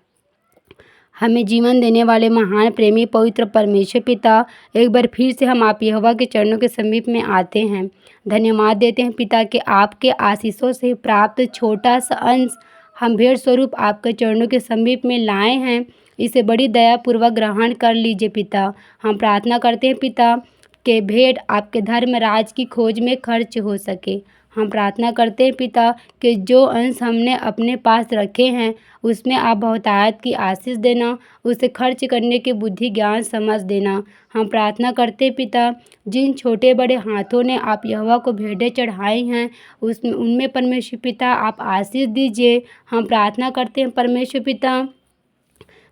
Speaker 10: हमें जीवन देने वाले महान प्रेमी पवित्र परमेश्वर पिता, एक बार फिर से हम आप यहोवा के चरणों के समीप में आते हैं। धन्यवाद देते हैं पिता कि आपके आशीषों से प्राप्त छोटा सा अंश हम भेंट स्वरूप आपके चरणों के समीप में लाए हैं। इसे बड़ी दया पूर्वक ग्रहण कर लीजिए पिता। हम प्रार्थना करते हैं पिता कि भेंट आपके धर्म राज की खोज में खर्च हो सके। हम प्रार्थना करते हैं पिता कि जो अंश हमने अपने पास रखे हैं उसमें आप बहुतायत की आशीष देना, उसे खर्च करने की बुद्धि ज्ञान समझ देना। हम प्रार्थना करते हैं पिता जिन छोटे बड़े हाथों ने आप यहोवा को भेंटें चढ़ाई हैं उनमें परमेश्वर पिता आप आशीष दीजिए। हम प्रार्थना करते हैं परमेश्वर पिता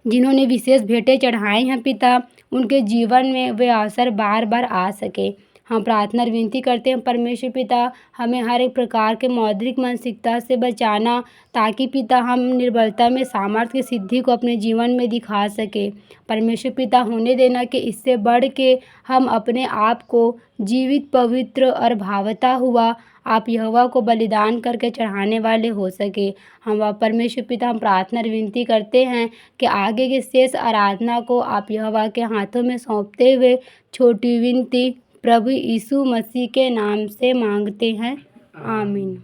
Speaker 10: जिन्होंने विशेष भेंटें चढ़ाई हैं पिता, उनके जीवन में वे अवसर बार बार आ सके। हम प्रार्थना विनती करते हैं परमेश्वर पिता हमें हर एक प्रकार के मौद्रिक मानसिकता से बचाना, ताकि पिता हम निर्बलता में सामर्थ्य की सिद्धि को अपने जीवन में दिखा सके। परमेश्वर पिता होने देना कि इससे बढ़ के हम अपने आप को जीवित, पवित्र और भावता हुआ आप यहोवा को बलिदान करके चढ़ाने वाले हो सके। हम परमेश्वर पिता हम प्रार्थना विनती करते हैं कि आगे के शेष आराधना को आप यहोवा के हाथों में सौंपते हुए छोटी विनती प्रभु यीशु मसीह के नाम से मांगते हैं, आमीन।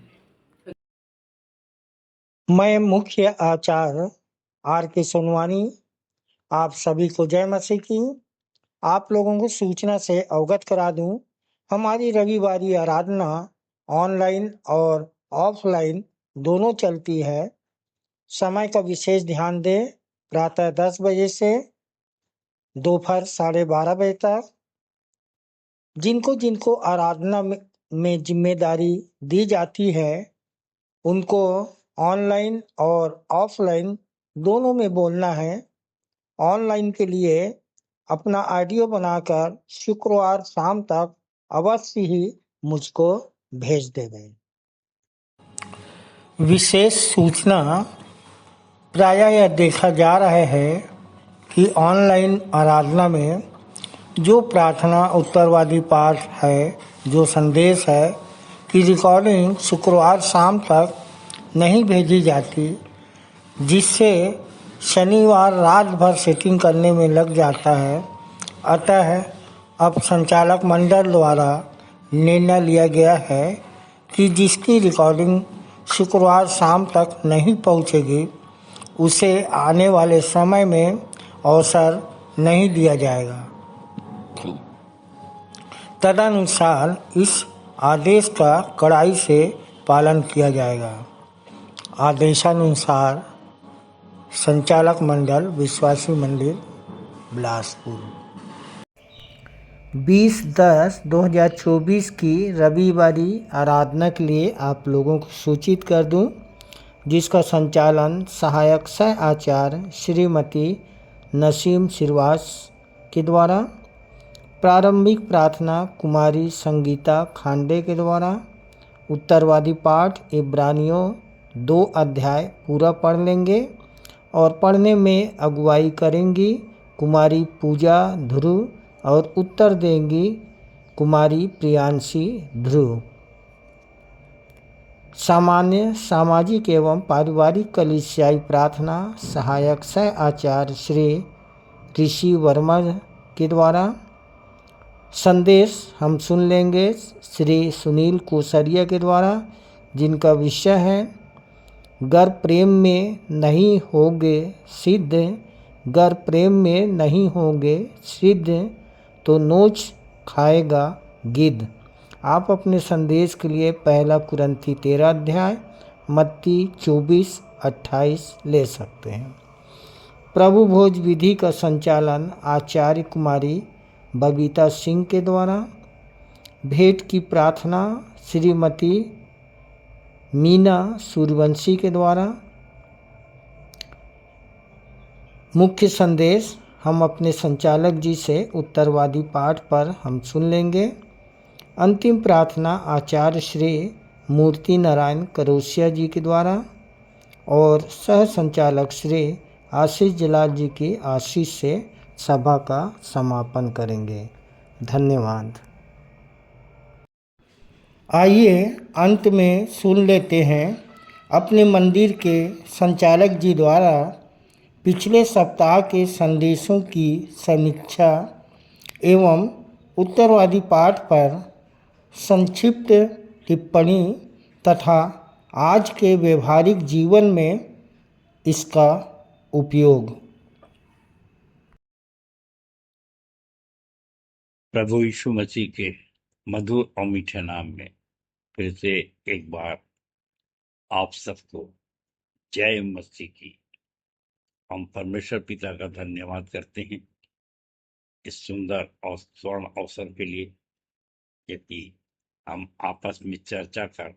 Speaker 1: मैं मुख्य आचार्य R.K. सोनवानी आप सभी को जय मसीह की। आप लोगों को सूचना से अवगत करा दूं, हमारी रविवारी आराधना ऑनलाइन और ऑफलाइन दोनों चलती है। समय का विशेष ध्यान दें, प्रातः 10 बजे से दोपहर 12:30 बजे तक। जिनको जिनको आराधना में जिम्मेदारी दी जाती है उनको ऑनलाइन और ऑफलाइन दोनों में बोलना है। ऑनलाइन के लिए अपना ऑडियो बनाकर शुक्रवार शाम तक अवश्य ही मुझको भेज देवें। विशेष सूचना प्रायः यह देखा जा रहा है कि ऑनलाइन आराधना में जो प्रार्थना उत्तरवादी पाठ है, जो संदेश है कि रिकॉर्डिंग शुक्रवार शाम तक नहीं भेजी जाती, जिससे शनिवार रात भर सेटिंग करने में लग जाता है। अतः अब संचालक मंडल द्वारा निर्णय लिया गया है कि जिसकी रिकॉर्डिंग शुक्रवार शाम तक नहीं पहुंचेगी उसे आने वाले समय में अवसर नहीं दिया जाएगा। तदनुसार इस आदेश का कड़ाई से पालन किया जाएगा। आदेशानुसार संचालक मंडल विश्वासी मंदिर बिलासपुर। 20/10/2024 की रविवारी आराधना के लिए आप लोगों को सूचित कर दूं, जिसका संचालन सहायक सह आचार्य श्रीमती नसीम श्रीवास के द्वारा, प्रारंभिक प्रार्थना कुमारी संगीता खांडे के द्वारा, उत्तरवादी पाठ इब्रानियों 2 अध्याय पूरा पढ़ लेंगे और पढ़ने में अगुवाई करेंगी कुमारी पूजा ध्रुव और उत्तर देंगी कुमारी प्रियांशी ध्रुव। सामान्य सामाजिक एवं पारिवारिक कलीसियाई प्रार्थना सहायक सह आचार्य श्री ऋषि वर्मा के द्वारा। संदेश हम सुन लेंगे श्री सुनील कोसरिया के द्वारा, जिनका विषय है गर प्रेम में नहीं होंगे सिद्ध, गर प्रेम में नहीं होंगे सिद्ध तो नोच खाएगा गिद्ध। आप अपने संदेश के लिए 1 कुरिन्थी 13 अध्याय मत्ती 24-28 ले सकते हैं। प्रभु भोज विधि का संचालन आचार्य कुमारी बबीता सिंह के द्वारा। भेंट की प्रार्थना श्रीमती मीना सूर्यवंशी के द्वारा। मुख्य संदेश हम अपने संचालक जी से उत्तरवादी पाठ पर हम सुन लेंगे। अंतिम प्रार्थना आचार्य श्री मूर्ति नारायण करोसिया जी के द्वारा और सह संचालक श्री आशीष जलाल जी की आशीष से सभा का समापन करेंगे। धन्यवाद। आइए अंत में सुन लेते हैं अपने मंदिर के संचालक जी द्वारा पिछले सप्ताह के संदेशों की समीक्षा एवं उत्तरवादी पाठ पर संक्षिप्त टिप्पणी तथा आज के व्यवहारिक जीवन में इसका उपयोग।
Speaker 11: प्रभु यीशु मसीह के मधुर और मीठे नाम में फिर से एक बार आप सबको जय मसीह की। हम परमेश्वर पिता का धन्यवाद करते हैं इस सुंदर और स्वर्ण अवसर के लिए, यदि हम आपस में चर्चा कर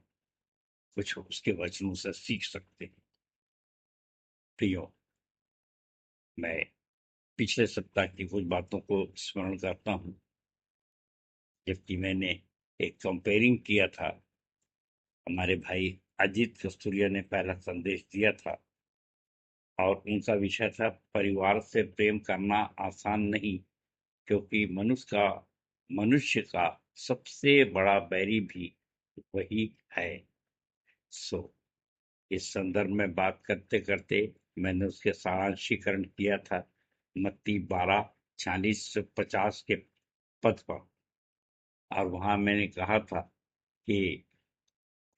Speaker 11: कुछ उसके वचनों से सीख सकते हैं। प्रियो, मैं पिछले सप्ताह की कुछ बातों को स्मरण करता हूँ, जबकि मैंने एक कंपेयरिंग किया था। हमारे भाई अजीत कस्तूरिया ने पहला संदेश दिया था और उनका विषय था परिवार से प्रेम करना आसान नहीं, क्योंकि मनुष्य का सबसे बड़ा बैरी भी वही है। इस संदर्भ में बात करते करते मैंने उसके सारांशीकरण किया था मत्ती 12:40-50 के पद पर, और वहां मैंने कहा था कि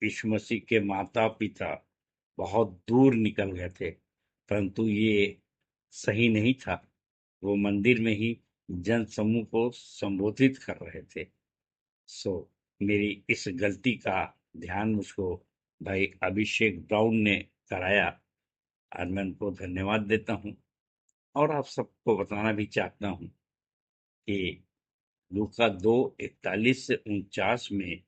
Speaker 11: यीशु मसीह के माता पिता बहुत दूर निकल गए थे, परंतु ये सही नहीं था। वो मंदिर में ही जन समूह को संबोधित कर रहे थे। मेरी इस गलती का ध्यान मुझको भाई अभिषेक ब्राउन ने कराया और मैं उनको धन्यवाद देता हूँ। और आप सबको बताना भी चाहता हूँ कि लूका 2:41-49 में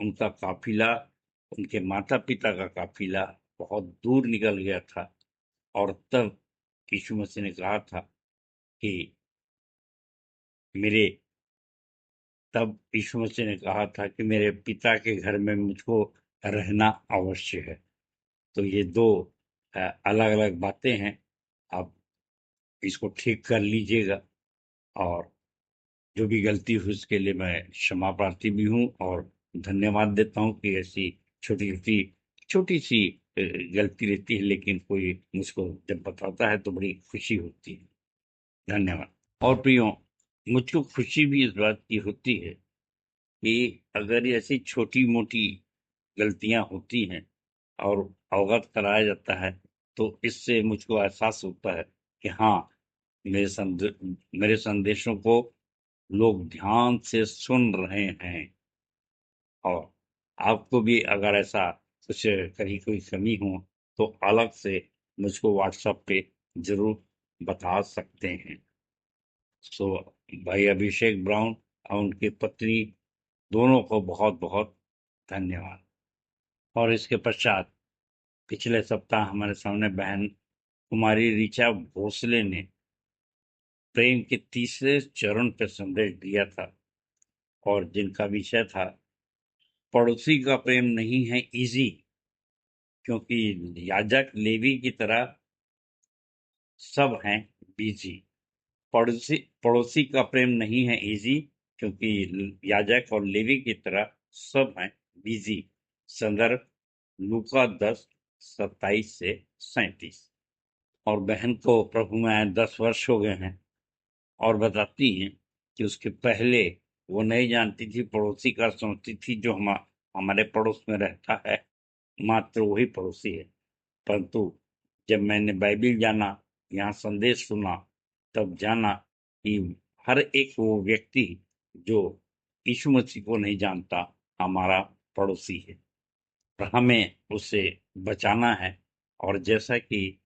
Speaker 11: उनका काफिला, उनके माता पिता का काफिला बहुत दूर निकल गया था, और तब यीशु मसीह ने कहा था कि मेरे पिता के घर में मुझको रहना अवश्य है। तो ये दो अलग अलग बातें हैं, आप इसको ठीक कर लीजिएगा। और जो भी गलती हुई उसके लिए मैं क्षमा प्रार्थी भी हूँ और धन्यवाद देता हूँ कि ऐसी छोटी सी गलती रहती है, लेकिन कोई मुझको जब बताता है तो बड़ी खुशी होती है। धन्यवाद। और प्रियो, मुझको खुशी भी इस बात की होती है कि अगर ऐसी छोटी मोटी गलतियां होती हैं और अवगत कराया जाता है, तो इससे मुझको एहसास होता है कि हाँ, मेरे संदेशों को लोग ध्यान से सुन रहे हैं। और आपको भी अगर ऐसा कुछ कहीं कोई कमी हो तो अलग से मुझको व्हाट्सएप पे जरूर बता सकते हैं। भाई अभिषेक ब्राउन और उनकी पत्नी दोनों को बहुत बहुत धन्यवाद। और इसके पश्चात पिछले सप्ताह हमारे सामने बहन कुमारी ऋचा भोसले ने प्रेम के तीसरे चरण पर संदेश दिया था, और जिनका विषय था पड़ोसी का प्रेम नहीं है इजी, क्योंकि याजक लेवी की तरह सब हैं बिजी। पड़ोसी का प्रेम नहीं है इजी, क्योंकि याजक और लेवी की तरह सब हैं बिजी। संदर्भ लूका 10:27-37। और बहन को प्रभु में 10 वर्ष हो गए हैं, और बताती हैं कि उसके पहले वो नहीं जानती थी, पड़ोसी का समझती थी जो हमारे पड़ोस में रहता है, मात्र वही पड़ोसी है। परंतु जब मैंने बाइबिल जाना, यहाँ संदेश सुना, तब जाना कि हर एक वो व्यक्ति जो यीशु मसीह को नहीं जानता हमारा पड़ोसी है, और हमें उसे बचाना है। और जैसा कि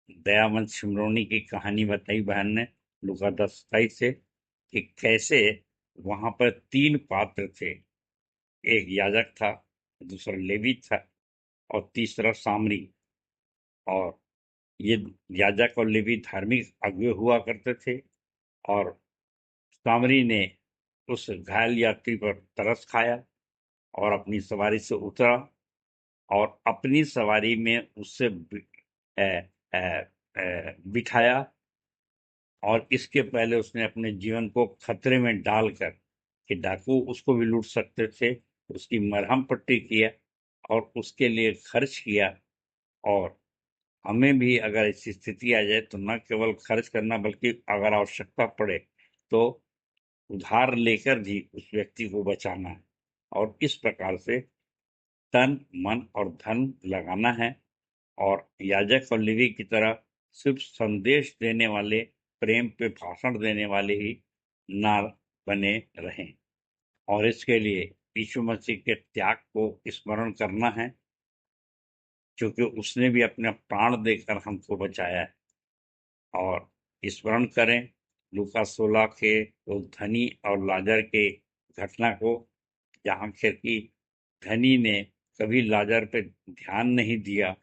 Speaker 11: दयावंत शिमरोनी की कहानी बताई बहन ने लूका 10:27 से, कि कैसे वहां पर 3 पात्र थे, एक याजक था, दूसरा लेवी था और तीसरा सामरी। और ये याजक और लेवी धार्मिक अगुवे हुआ करते थे, और सामरी ने उस घायल यात्री पर तरस खाया और अपनी सवारी से उतरा और अपनी सवारी में उससे बिठाया, और इसके पहले उसने अपने जीवन को खतरे में डालकर कि डाकू उसको भी लूट सकते थे, उसकी मरहम पट्टी किया और उसके लिए खर्च किया। और हमें भी अगर ऐसी स्थिति आ जाए तो न केवल खर्च करना, बल्कि अगर आवश्यकता पड़े तो उधार लेकर भी उस व्यक्ति को बचाना है। और इस प्रकार से तन, मन और धन लगाना है, और याजक और लेवी की तरह सिर्फ संदेश देने वाले, प्रेम पे भाषण देने वाले ही ना बने रहें। और इसके लिए यीशु मसीह के त्याग को स्मरण करना है, क्योंकि उसने भी अपना प्राण देकर हमको बचाया है। और स्मरण करें लूका 16 के उस धनी और लाजर के घटना को, जहाँ कि धनी ने कभी लाजर पे ध्यान नहीं दिया,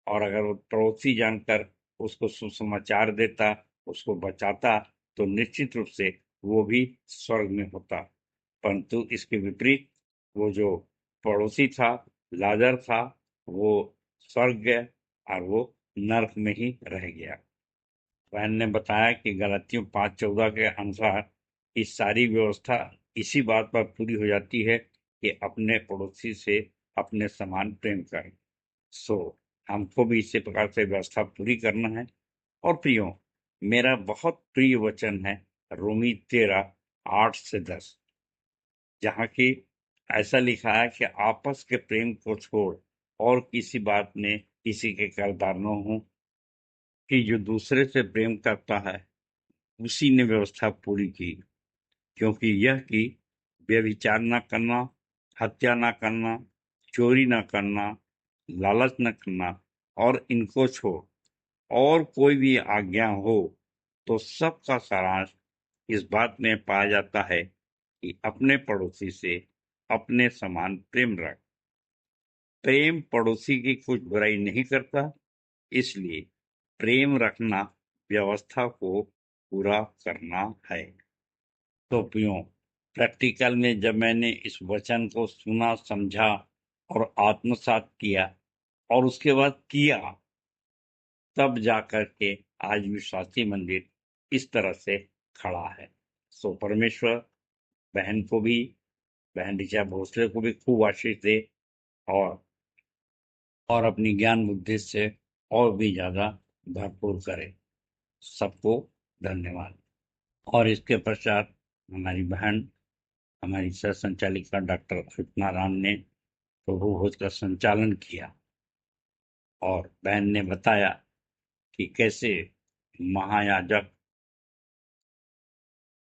Speaker 11: और अगर वो पड़ोसी जानकर उसको सुसमाचार देता, उसको बचाता, तो निश्चित रूप से वो भी स्वर्ग में होता। परंतु इसके विपरीत वो जो पड़ोसी था, लाजर था, वो स्वर्ग गया और वो नरक में ही रह गया। बहन ने बताया कि गलातियों 5:14 के अनुसार इस सारी व्यवस्था इसी बात पर पूरी हो जाती है कि अपने पड़ोसी से अपने समान प्रेम करें। हमको भी इसी प्रकार से व्यवस्था पूरी करना है। और प्रियो, मेरा बहुत प्रिय वचन है रोमी 13:8-10, जहाँ की ऐसा लिखा है कि आपस के प्रेम को छोड़ और किसी बात में किसी के कर्जदार न हो, कि जो दूसरे से प्रेम करता है उसी ने व्यवस्था पूरी की, क्योंकि यह कि व्यभिचार न करना, हत्या न करना, चोरी न करना, लालच न करना, और इनको छोड़ और कोई भी आज्ञा हो तो सबका सारांश इस बात में पाया जाता है कि अपने पड़ोसी से अपने समान प्रेम रख। प्रेम पड़ोसी की कुछ बुराई नहीं करता, इसलिए प्रेम रखना व्यवस्था को पूरा करना है। तो प्रियो, प्रैक्टिकल में जब मैंने इस वचन को सुना, समझा और आत्मसात किया और उसके बाद किया, तब जाकर के आज विश्वासी मंदिर इस तरह से खड़ा है। परमेश्वर बहन को भी, बहन ऋचा भोसले को भी खूब आशीष दे, और अपनी ज्ञान बुद्धि से और भी ज्यादा भरपूर करे। सबको धन्यवाद। और इसके पश्चात हमारी बहन, हमारी सह संचालिका डॉक्टर अर्चना राम ने प्रभु भोज का संचालन किया, और बहन ने बताया कि कैसे महायाजक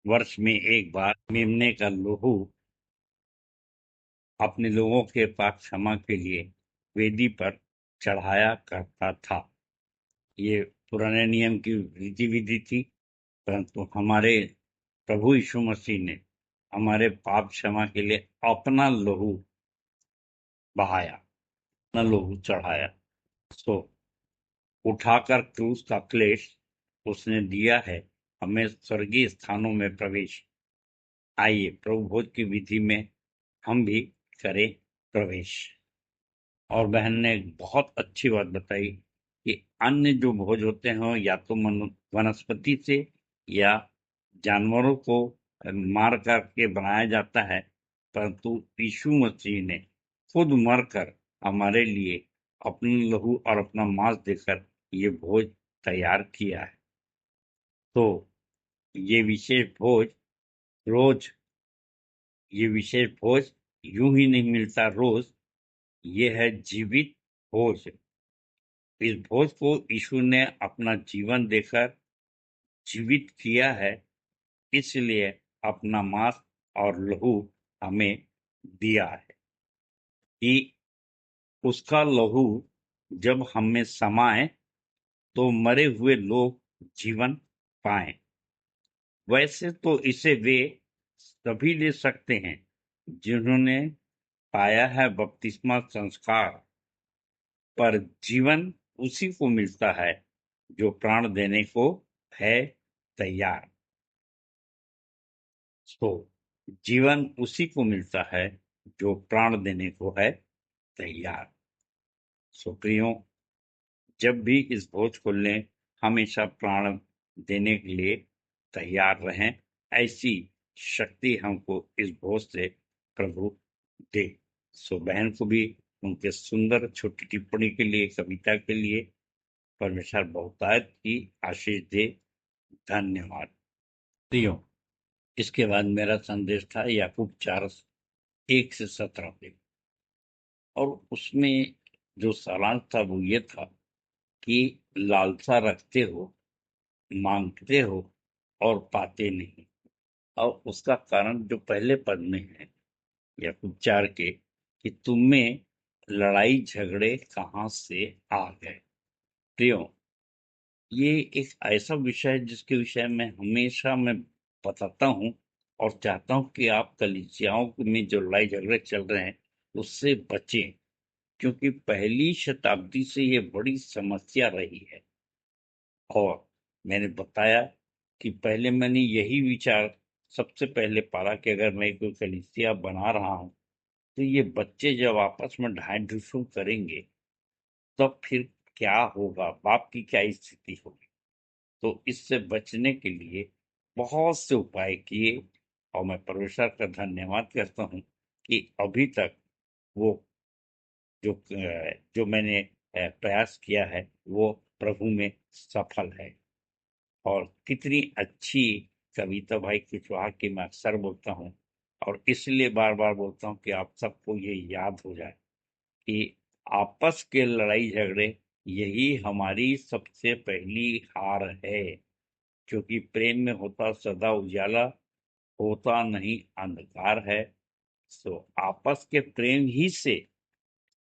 Speaker 11: वर्ष में एक बार मेमने का लोहू अपने लोगों के पाप क्षमा के लिए वेदी पर चढ़ाया करता था। ये पुराने नियम की रीति विधि थी, परंतु हमारे प्रभु यीशु मसीह ने हमारे पाप क्षमा के लिए अपना लहू बहाया, अपना लहू चढ़ाया। उठाकर क्रूस का क्लेश उसने दिया है हमें स्वर्गीय स्थानों में प्रवेश। आइए प्रभु भोज की विधि में हम भी करें प्रवेश। और बहन ने एक बहुत अच्छी बात बताई कि अन्य जो भोज होते हैं या तो वनस्पति से या जानवरों को मार करके बनाया जाता है, परंतु यीशु मसीह ने खुद मरकर हमारे लिए अपना लहू और अपना मांस देकर ये भोज तैयार किया है। तो ये विशेष भोज यूं ही नहीं मिलता रोज, ये है जीवित भोज। इस भोज को यीशु ने अपना जीवन देकर जीवित किया है, इसलिए अपना मांस और लहू हमें दिया है कि उसका लहू जब हम में समाए तो मरे हुए लोग जीवन पाएं। वैसे तो इसे वे सभी ले सकते हैं जिन्होंने पाया है बपतिस्मा संस्कार, पर जीवन उसी को मिलता है जो प्राण देने को है तैयार। जीवन उसी को मिलता है जो प्राण देने को है तैयार। सो प्रियो, जब भी इस भोज को लें, हमेशा प्राण देने के लिए तैयार रहें। ऐसी शक्ति हमको इस भोज से प्रभु दे। सो बहन को भी उनके सुंदर छोटी टिप्पणी के लिए, कविता के लिए परमेश्वर बहुतायत की आशीष दे। धन्यवाद। प्रियो, इसके बाद मेरा संदेश था याकूब 4:1-17 पे, और उसमें जो सारांश था वो ये था कि लालसा रखते हो, मांगते हो और पाते नहीं। और उसका कारण जो पहले पद में है याकूब 4 के, कि तुम में लड़ाई झगड़े कहाँ से आ गए। प्रियो, ये एक ऐसा विषय है जिसके विषय में हमेशा मैं बताता हूँ और चाहता हूँ कि आप कलीसियाओं में जो लड़ाई झगड़े चल रहे हैं उससे बचें, क्योंकि पहली शताब्दी से ये बड़ी समस्या रही है। और मैंने बताया कि पहले मैंने यही विचार सबसे पहले पाला कि अगर मैं कोई कलीसिया बना रहा हूँ तो ये बच्चे जब आपस में ढाई ढूसू करेंगे तब फिर क्या होगा, बाप की क्या स्थिति होगी। तो इससे बचने के लिए बहुत से उपाय किए और मैं परमेश्वर का धन्यवाद करता हूँ कि अभी तक वो जो मैंने प्रयास किया है वो प्रभु में सफल है। और कितनी अच्छी कविता भाई कुशवाहा की मैं अक्सर बोलता हूँ, और इसलिए बार बार बोलता हूँ कि आप सबको ये याद हो जाए कि आपस के लड़ाई झगड़े यही हमारी सबसे पहली हार है, क्योंकि प्रेम में होता सदा उजाला, होता नहीं अंधकार है। सो आपस के प्रेम ही से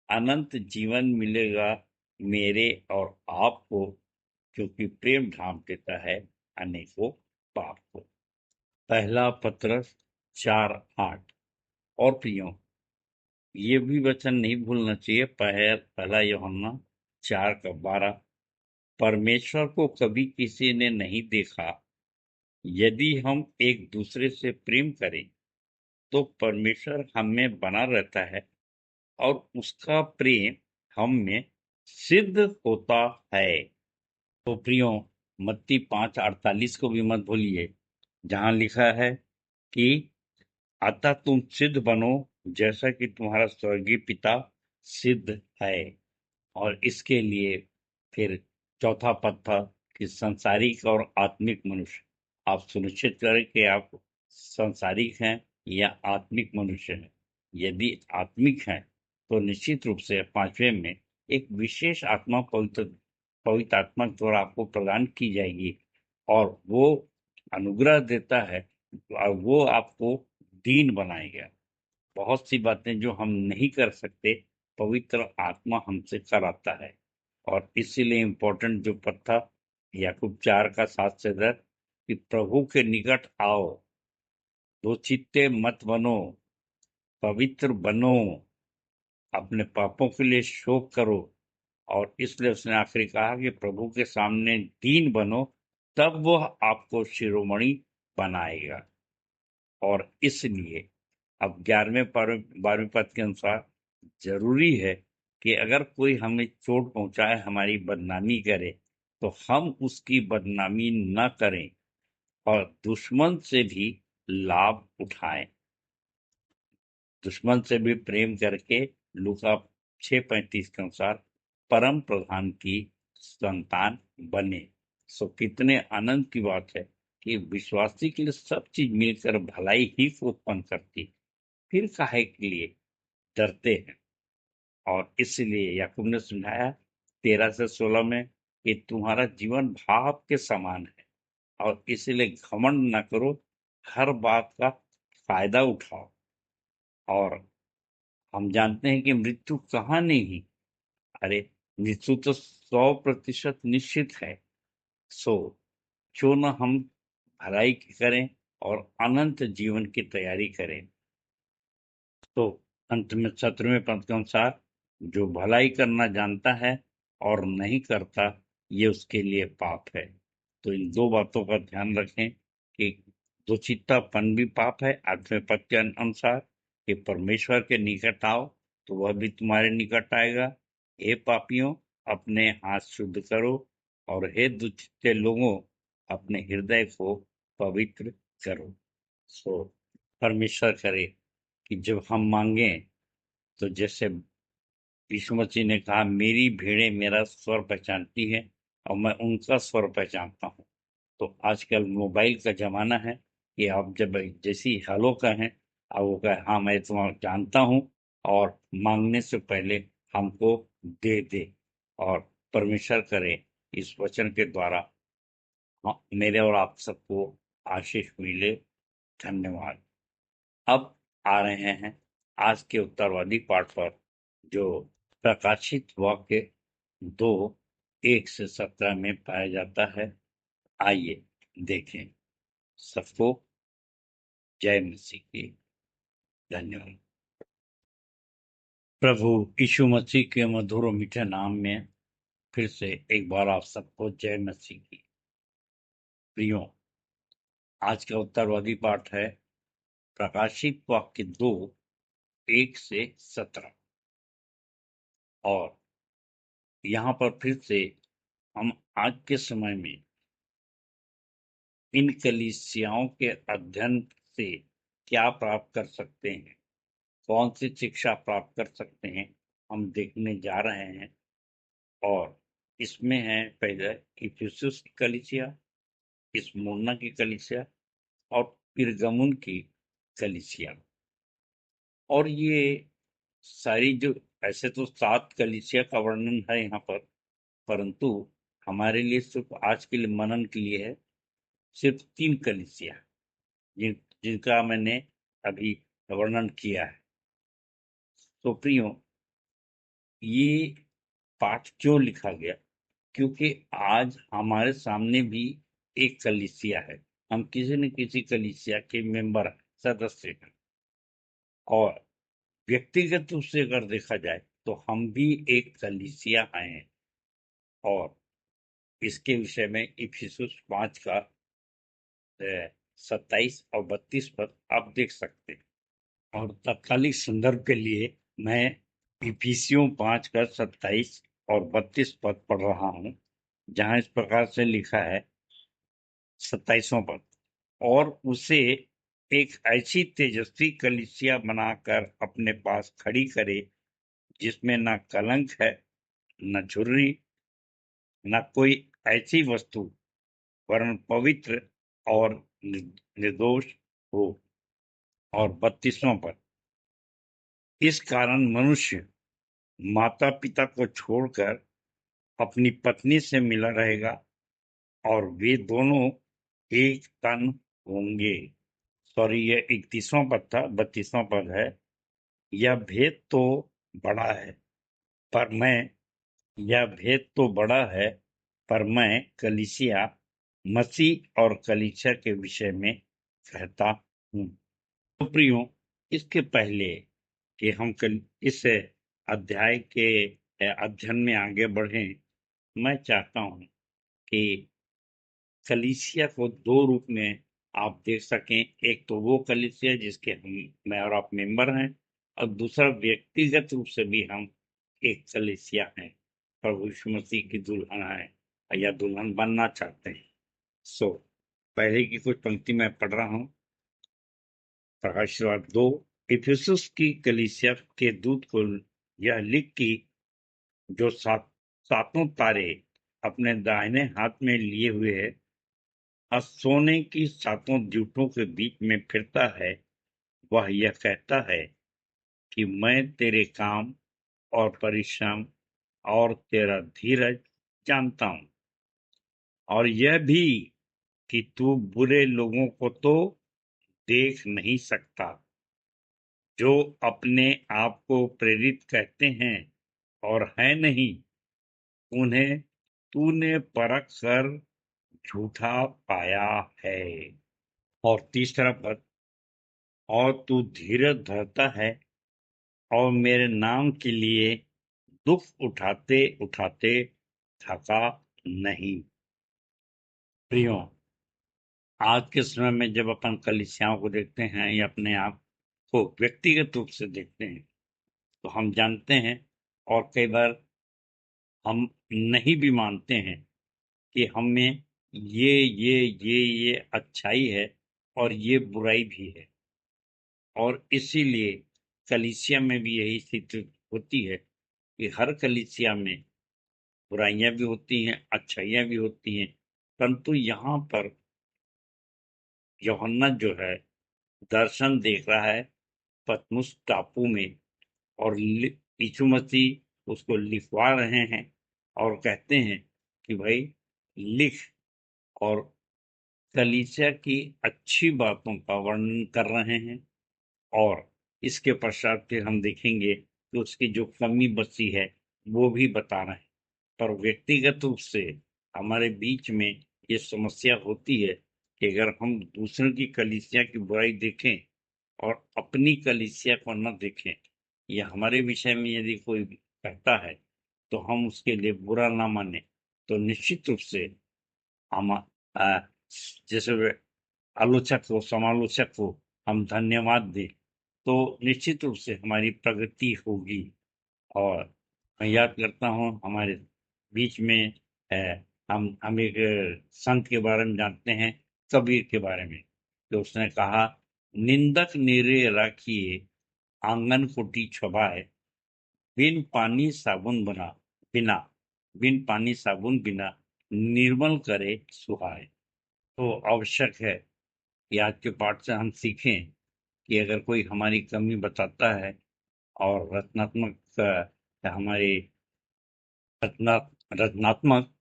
Speaker 11: अनंत जीवन मिलेगा मेरे और आपको, क्योंकि प्रेम ढांप देता है अनेकों पाप को। पहला पत्रस 4:8। और प्रियो, ये भी वचन नहीं भूलना चाहिए, पहला यूहन्ना 4:12। परमेश्वर को कभी किसी ने नहीं देखा। यदि हम एक दूसरे से प्रेम करें तो परमेश्वर हम में बना रहता है और उसका प्रेम हम में सिद्ध होता है। तो प्रियो, मत्ती 5:48 को भी मत भूलिए, जहां लिखा है कि अतः तुम सिद्ध बनो जैसा कि तुम्हारा स्वर्गीय पिता सिद्ध है। और इसके लिए फिर चौथा पद था कि संसारिक और आत्मिक मनुष्य, आप सुनिश्चित करें कि आप संसारिक हैं या आत्मिक मनुष्य हैं। यदि आत्मिक हैं तो निश्चित रूप से 5वें में एक विशेष आत्मा पवित्र आत्मा द्वारा आपको प्रदान की जाएगी और वो अनुग्रह देता है और वो आपको दीन बनाएगा। बहुत सी बातें जो हम नहीं कर सकते पवित्र आत्मा हमसे कराता है। और इसीलिए इम्पोर्टेंट जो पद था याकूब 4:7 से 10 कि प्रभु के निकट आओ, दो चित्ते मत बनो, पवित्र बनो, अपने पापों के लिए शोक करो। और इसलिए उसने आखिरी कहा कि प्रभु के सामने दीन बनो, तब वह आपको शिरोमणि बनाएगा। और इसलिए अब 12वें पद के अनुसार जरूरी है कि अगर कोई हमें चोट पहुंचाए, हमारी बदनामी करे, तो हम उसकी बदनामी न करें और दुश्मन से भी लाभ उठाएं। दुश्मन से भी प्रेम करके लूका 6:35 के अनुसार परम प्रधान की संतान बने। सो कितने आनंद की बात है कि विश्वासी के लिए सब चीज मिलकर भलाई ही को उत्पन्न करती, फिर काहे के लिए डरते हैं। और इसलिए याकूब ने सुनाया 13 से 16 में कि तुम्हारा जीवन भाप के समान है, और इसलिए घमंड न करो, हर बात का फायदा उठाओ। और हम जानते हैं कि मृत्यु कहाँ नहीं, अरे मृत्यु तो 100% निश्चित है। सो क्यों न हम भलाई करें और अनंत जीवन की तैयारी करें। तो अंत में 17वें पद के अनुसार जो भलाई करना जानता है और नहीं करता, ये उसके लिए पाप है। तो इन दो बातों का ध्यान रखें कि दुचित्तापन भी पाप है 8वें पद के अनुसार, कि परमेश्वर के निकट आओ तो वह भी तुम्हारे निकट आएगा। हे पापियों, अपने हाथ शुद्ध करो, और हे दुष्ट लोगों, अपने हृदय को पवित्र करो। सो परमेश्वर करे कि जब हम मांगे तो जैसे यीशु मसीह ने कहा, मेरी भेड़ें मेरा स्वर पहचानती है और मैं उनका स्वर पहचानता हूँ। तो आजकल मोबाइल का जमाना है कि आप जब जैसी हेलो कहें, आप वो कहे हाँ मैं तुम्हें जानता हूँ, और मांगने से पहले हमको दे दे। और परमेश्वर करे इस वचन के द्वारा मेरे और आप सबको आशीष मिले। धन्यवाद। अब आ रहे हैं आज के उत्तरवादी पाठ पर, जो प्रकाशित वाक्य 2:1-17 में पाया जाता है। आइए देखें। सबको जय मसीह की। धन्यवाद। प्रभु यीशु मसीह के मधुर और मीठे नाम में फिर से एक बार आप सबको जय मसीह की। प्रियो, आज का उत्तरवादी पाठ है प्रकाशित वाक्य 2:1-17। और यहाँ पर फिर से हम आज के समय में इन कलीसियाओं के अध्ययन से क्या प्राप्त कर सकते हैं, कौन सी शिक्षा प्राप्त कर सकते हैं, हम देखने जा रहे हैं। और इसमें है पहले इफिसुस की कलीसिया, स्मुर्ना की कलीसिया और पिरगमुन की कलीसिया। और ये सारी जो ऐसे तो 7 कलीसिया का वर्णन है यहाँ पर, परंतु हमारे लिए सिर्फ आज के लिए मनन के लिए है सिर्फ 3 कलीसिया जिनका मैंने अभी वर्णन किया है। तो प्रियो, ये पाठ क्यों लिखा गया? क्योंकि आज हमारे सामने भी एक कलीसिया है, हम किसी न किसी कलीसिया के मेंबर सदस्य हैं। और व्यक्तिगत रूप से अगर देखा जाए तो हम भी एक कलीसिया हैं। और इसके विषय में इफिसुस 5 का 27 और 32 पद आप देख सकते हैं। और तत्कालिक संदर्भ के लिए मैं इफिसियों 5 का 27 और 32 पद पढ़ रहा हूं, जहां इस प्रकार से लिखा है 27वां पद, और उसे एक ऐसी तेजस्वी कलीसिया बनाकर अपने पास खड़ी करे, जिसमें न कलंक है, न झुर्री, न कोई ऐसी वस्तु, वरन पवित्र और निर्दोष हो। और 32वां पद, इस कारण मनुष्य माता पिता को छोड़कर अपनी पत्नी से मिला रहेगा, और वे दोनों एक तन होंगे। सॉरी, ये 31वां पद था, 32वां पद है। यह भेद तो बड़ा है, पर मैं कलीसिया, मसीह और कलीसिया के विषय में कहता हूँ। तो प्रियो, इसके पहले कि हम इस अध्याय के अध्ययन में आगे बढ़ें, मैं चाहता हूँ कि कलीसिया को 2 रूप में आप देख सकें। एक तो वो कलीसिया जिसके मैं और आप मेंबर हैं, और दूसरा व्यक्तिगत रूप से भी हम एक कलीसिया हैं, प्रभु यीशु मसीह की दुल्हन है या दुल्हन बनना चाहते हैं। सो पहले की कुछ पंक्ति मैं पढ़ रहा हूँ। प्रकाशित 2, इफिसुस की कलीसिया के दूत को यह लिख कि जो सातों तारे अपने दाहिने हाथ में लिए हुए है और सोने की 7 जूठों के बीच में फिरता है, वह यह कहता है कि मैं तेरे काम और परिश्रम और तेरा धीरज जानता हूं, और यह भी कि तू बुरे लोगों को तो देख नहीं सकता, जो अपने आप को प्रेरित कहते हैं और है नहीं, उन्हें तूने परख कर झूठा पाया है। और तीसरा पद, और तू धीरज धरता है और मेरे नाम के लिए दुख उठाते उठाते थका नहीं। प्रियो, आज के समय में जब अपन कलीसियाओं को देखते हैं या अपने आप को व्यक्तिगत रूप से देखते हैं तो हम जानते हैं, और कई बार हम नहीं भी मानते हैं कि हमें ये अच्छाई है और ये बुराई भी है। और इसीलिए कलीसिया में भी यही स्थिति होती है कि हर कलीसिया में बुराइयां भी होती हैं, अच्छाइयां भी होती हैं, परंतु यहाँ पर यूहन्ना जो है दर्शन देख रहा है पतमुस टापू में, और यीशु मसीह उसको लिखवा रहे हैं और कहते हैं कि भाई लिख, और कलीसिया की अच्छी बातों का वर्णन कर रहे हैं। और इसके पश्चात फिर हम देखेंगे कि उसकी जो कमी बची है वो भी बता रहे हैं। पर व्यक्तिगत रूप से हमारे बीच में ये समस्या होती है कि अगर हम दूसरों की कलीसिया की बुराई देखें और अपनी कलीसिया को न देखें, या हमारे विषय में यदि कोई कहता है तो हम उसके लिए बुरा ना माने, तो निश्चित रूप से हम जैसे आलोचक को, समालोचक को हम धन्यवाद दें तो निश्चित रूप से हमारी प्रगति होगी। और मैं याद करता हूँ हमारे बीच में हम एक संत के बारे में जानते हैं, कबीर के बारे में, तो उसने कहा, निंदक निरे राखिए आंगन कुटी छबाए, बिन पानी साबुन बिना निर्मल करे सुहाए। तो आवश्यक है कि आज के पाठ से हम सीखें कि अगर कोई हमारी कमी बताता है और हमारी रचनात्मक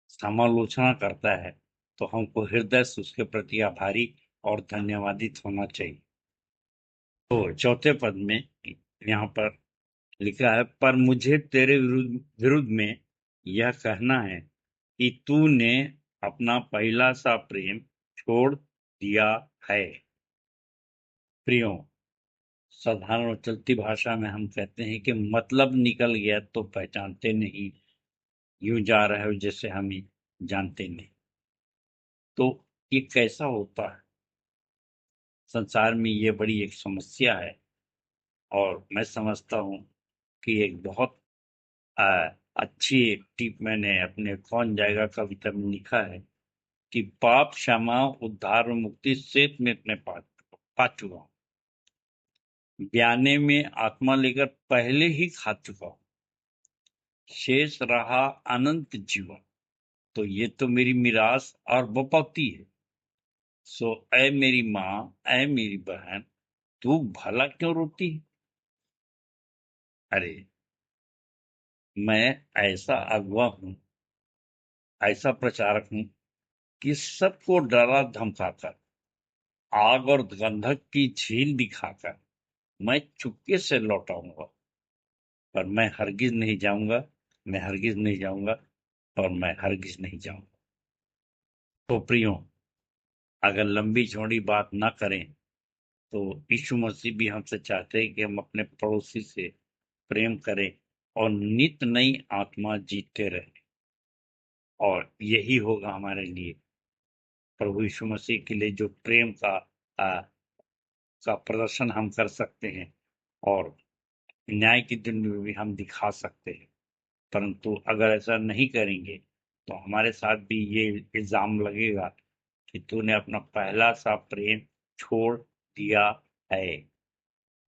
Speaker 11: समालोचना करता है तो हमको हृदय से उसके प्रति आभारी और धन्यवादित होना चाहिए। तो चौथे पद में यहाँ पर लिखा है, पर मुझे तेरे विरुद्ध में यह कहना है कि तूने अपना पहला सा प्रेम छोड़ दिया है। प्रियो, साधारण और चलती भाषा में हम कहते हैं कि मतलब निकल गया तो पहचानते नहीं, यूं जा रहे हो जैसे हमें जानते नहीं। तो ये कैसा होता है? संसार में ये बड़ी एक समस्या है, और मैं समझता हूँ कि एक बहुत अच्छी टिप मैंने अपने कौन जाएगा कविता में लिखा है कि पाप क्षमा उद्धार और मुक्ति से मैं अपने पा चुका हूँ, बयाने में आत्मा लेकर पहले ही खा चुका हूँ, शेष रहा अनंत जीवन, तो ये तो मेरी मिरास और बपौती है। सो ऐ मेरी माँ, ऐ मेरी बहन, तू भला क्यों रोती है? अरे मैं ऐसा अगवा हूं, ऐसा प्रचारक हूं कि सबको डरा धमकाकर, आग और गंधक की झील दिखाकर मैं चुपके से लौटाऊंगा, पर मैं हरगिज नहीं जाऊंगा, मैं हरगिज नहीं जाऊंगा, और मैं हरगिज नहीं जाऊंगा। तो प्रियो, अगर लंबी चौड़ी बात ना करें तो यीशु मसीह भी हमसे चाहते हैं कि हम अपने पड़ोसी से प्रेम करें और नित नई आत्मा जीतते रहें, और यही होगा हमारे लिए प्रभु यीशु मसीह के लिए जो प्रेम का प्रदर्शन हम कर सकते हैं, और न्याय के दिन में भी हम दिखा सकते हैं। परंतु अगर ऐसा नहीं करेंगे तो हमारे साथ भी ये इल्जाम लगेगा कि तूने अपना पहला सा प्रेम छोड़ दिया है।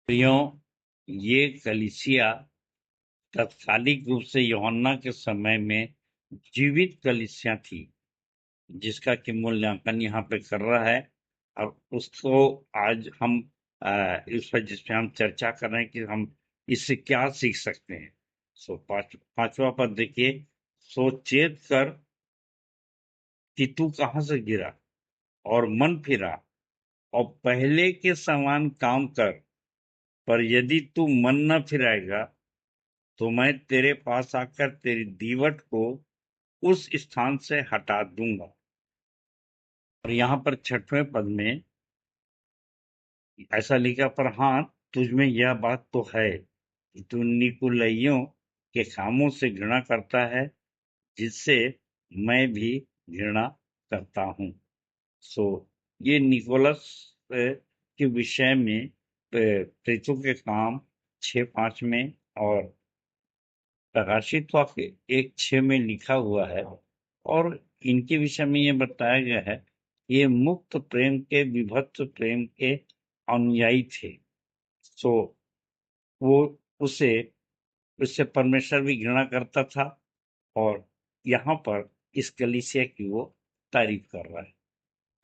Speaker 11: प्रियो, ये कलीसिया तत्कालिक रूप से यूहन्ना के समय में जीवित कलीसिया थी, जिसका कि मूल्यांकन यहाँ पे कर रहा है। अब उसको आज हम इस पर जिस पे हम चर्चा कर रहे हैं कि हम इससे क्या सीख सकते हैं। सो पांचवा पद देखिए, सो चेत कर कि तू कहाँ से गिरा और मन फिरा और पहले के समान काम कर, पर यदि तू मन न फिराएगा तो मैं तेरे पास आकर तेरी दीवट को उस स्थान से हटा दूंगा। और यहाँ पर छठवें पद में ऐसा लिखा, पर हाँ तुझ में यह बात तो है कि तू निकुलइयों के कामों से घृणा करता है, जिससे मैं भी घृणा करता हूँ। सो ये निकोलस के विषय में प्रेतों के काम 6:5 में और प्रकाशित वाक्य 1:6 में लिखा हुआ है और इनके विषय में ये बताया गया है ये मुक्त प्रेम के विभक्त प्रेम के अनुयायी थे। सो वो उससे परमेश्वर भी घृणा करता था और यहाँ पर इस कलीसिया की वो तारीफ कर रहा है।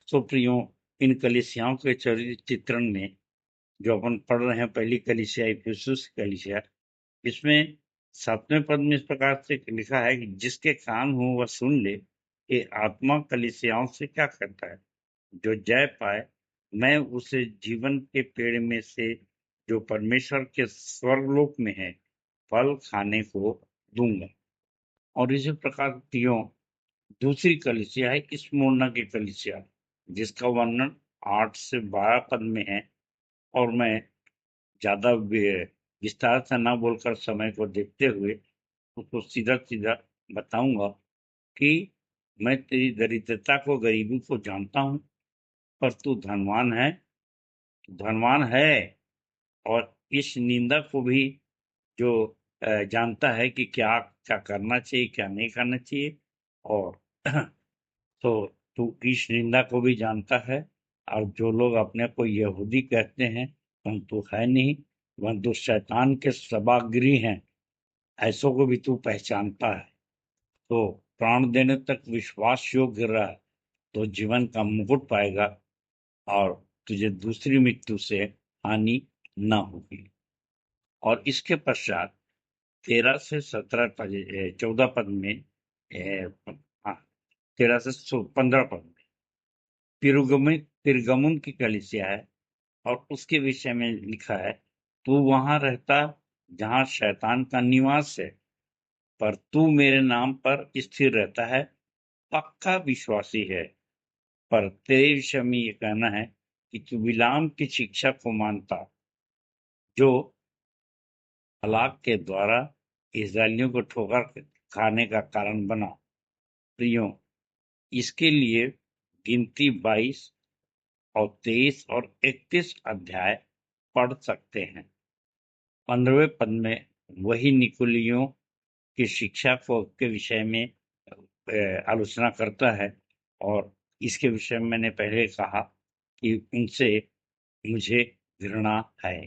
Speaker 11: सो प्रियो, इन कलीसियाओं के चरित्र चित्रण में जो अपन पढ़ रहे हैं, पहली कलीसिया इफिसुस कलीसिया, इसमें 7वें पद में इस प्रकार से लिखा है कि जिसके कान हो वह सुन ले, ये आत्मा कलीसियाओं से क्या करता है। जो जय पाए मैं उसे जीवन के पेड़ में से जो परमेश्वर के स्वर्गलोक में है फल खाने को दूंगा। और इसी प्रकार प्रियो, दूसरी कलीसिया है स्मुरना की कलीसिया, जिसका वर्णन 8 से 12 पद में है और मैं ज्यादा विस्तार से ना बोलकर समय को देखते हुए उसको सीधा सीधा बताऊंगा कि मैं तेरी दरिद्रता को, गरीबी को जानता हूं, पर तू धनवान है और इस निंदा को भी जो जानता है कि क्या क्या करना चाहिए, क्या नहीं करना चाहिए। और तो तू इस निंदा को भी जानता है। और जो लोग अपने को यहूदी कहते हैं, परंतु है नहीं, वह तो शैतान के सभागृह हैं, ऐसों को भी तू पहचानता है। तो प्राण देने तक विश्वास योग्य रहा तो जीवन का मुकुट पाएगा और तुझे दूसरी मृत्यु से हानि न होगी। और इसके पश्चात 13 से 14 पद में 13 से 15 पद में पिरगमुन की कलीसिया है और उसके विषय में लिखा है, तू वहां रहता जहां शैतान का निवास है, पर तू मेरे नाम पर स्थिर रहता है, पक्का विश्वासी है। पर तेरे विषय में ये कहना है कि तू बिलाम की शिक्षा को मानता, जो हलाक के द्वारा इस्राएलियों को ठोकर खाने का कारण बना। प्रियो, इसके लिए गिनती 22 और 23 और 31 अध्याय पढ़ सकते हैं। 15वें पद में वही निकुलियों की शिक्षा को के विषय में आलोचना करता है और इसके विषय में मैंने पहले कहा कि उनसे मुझे घृणा है।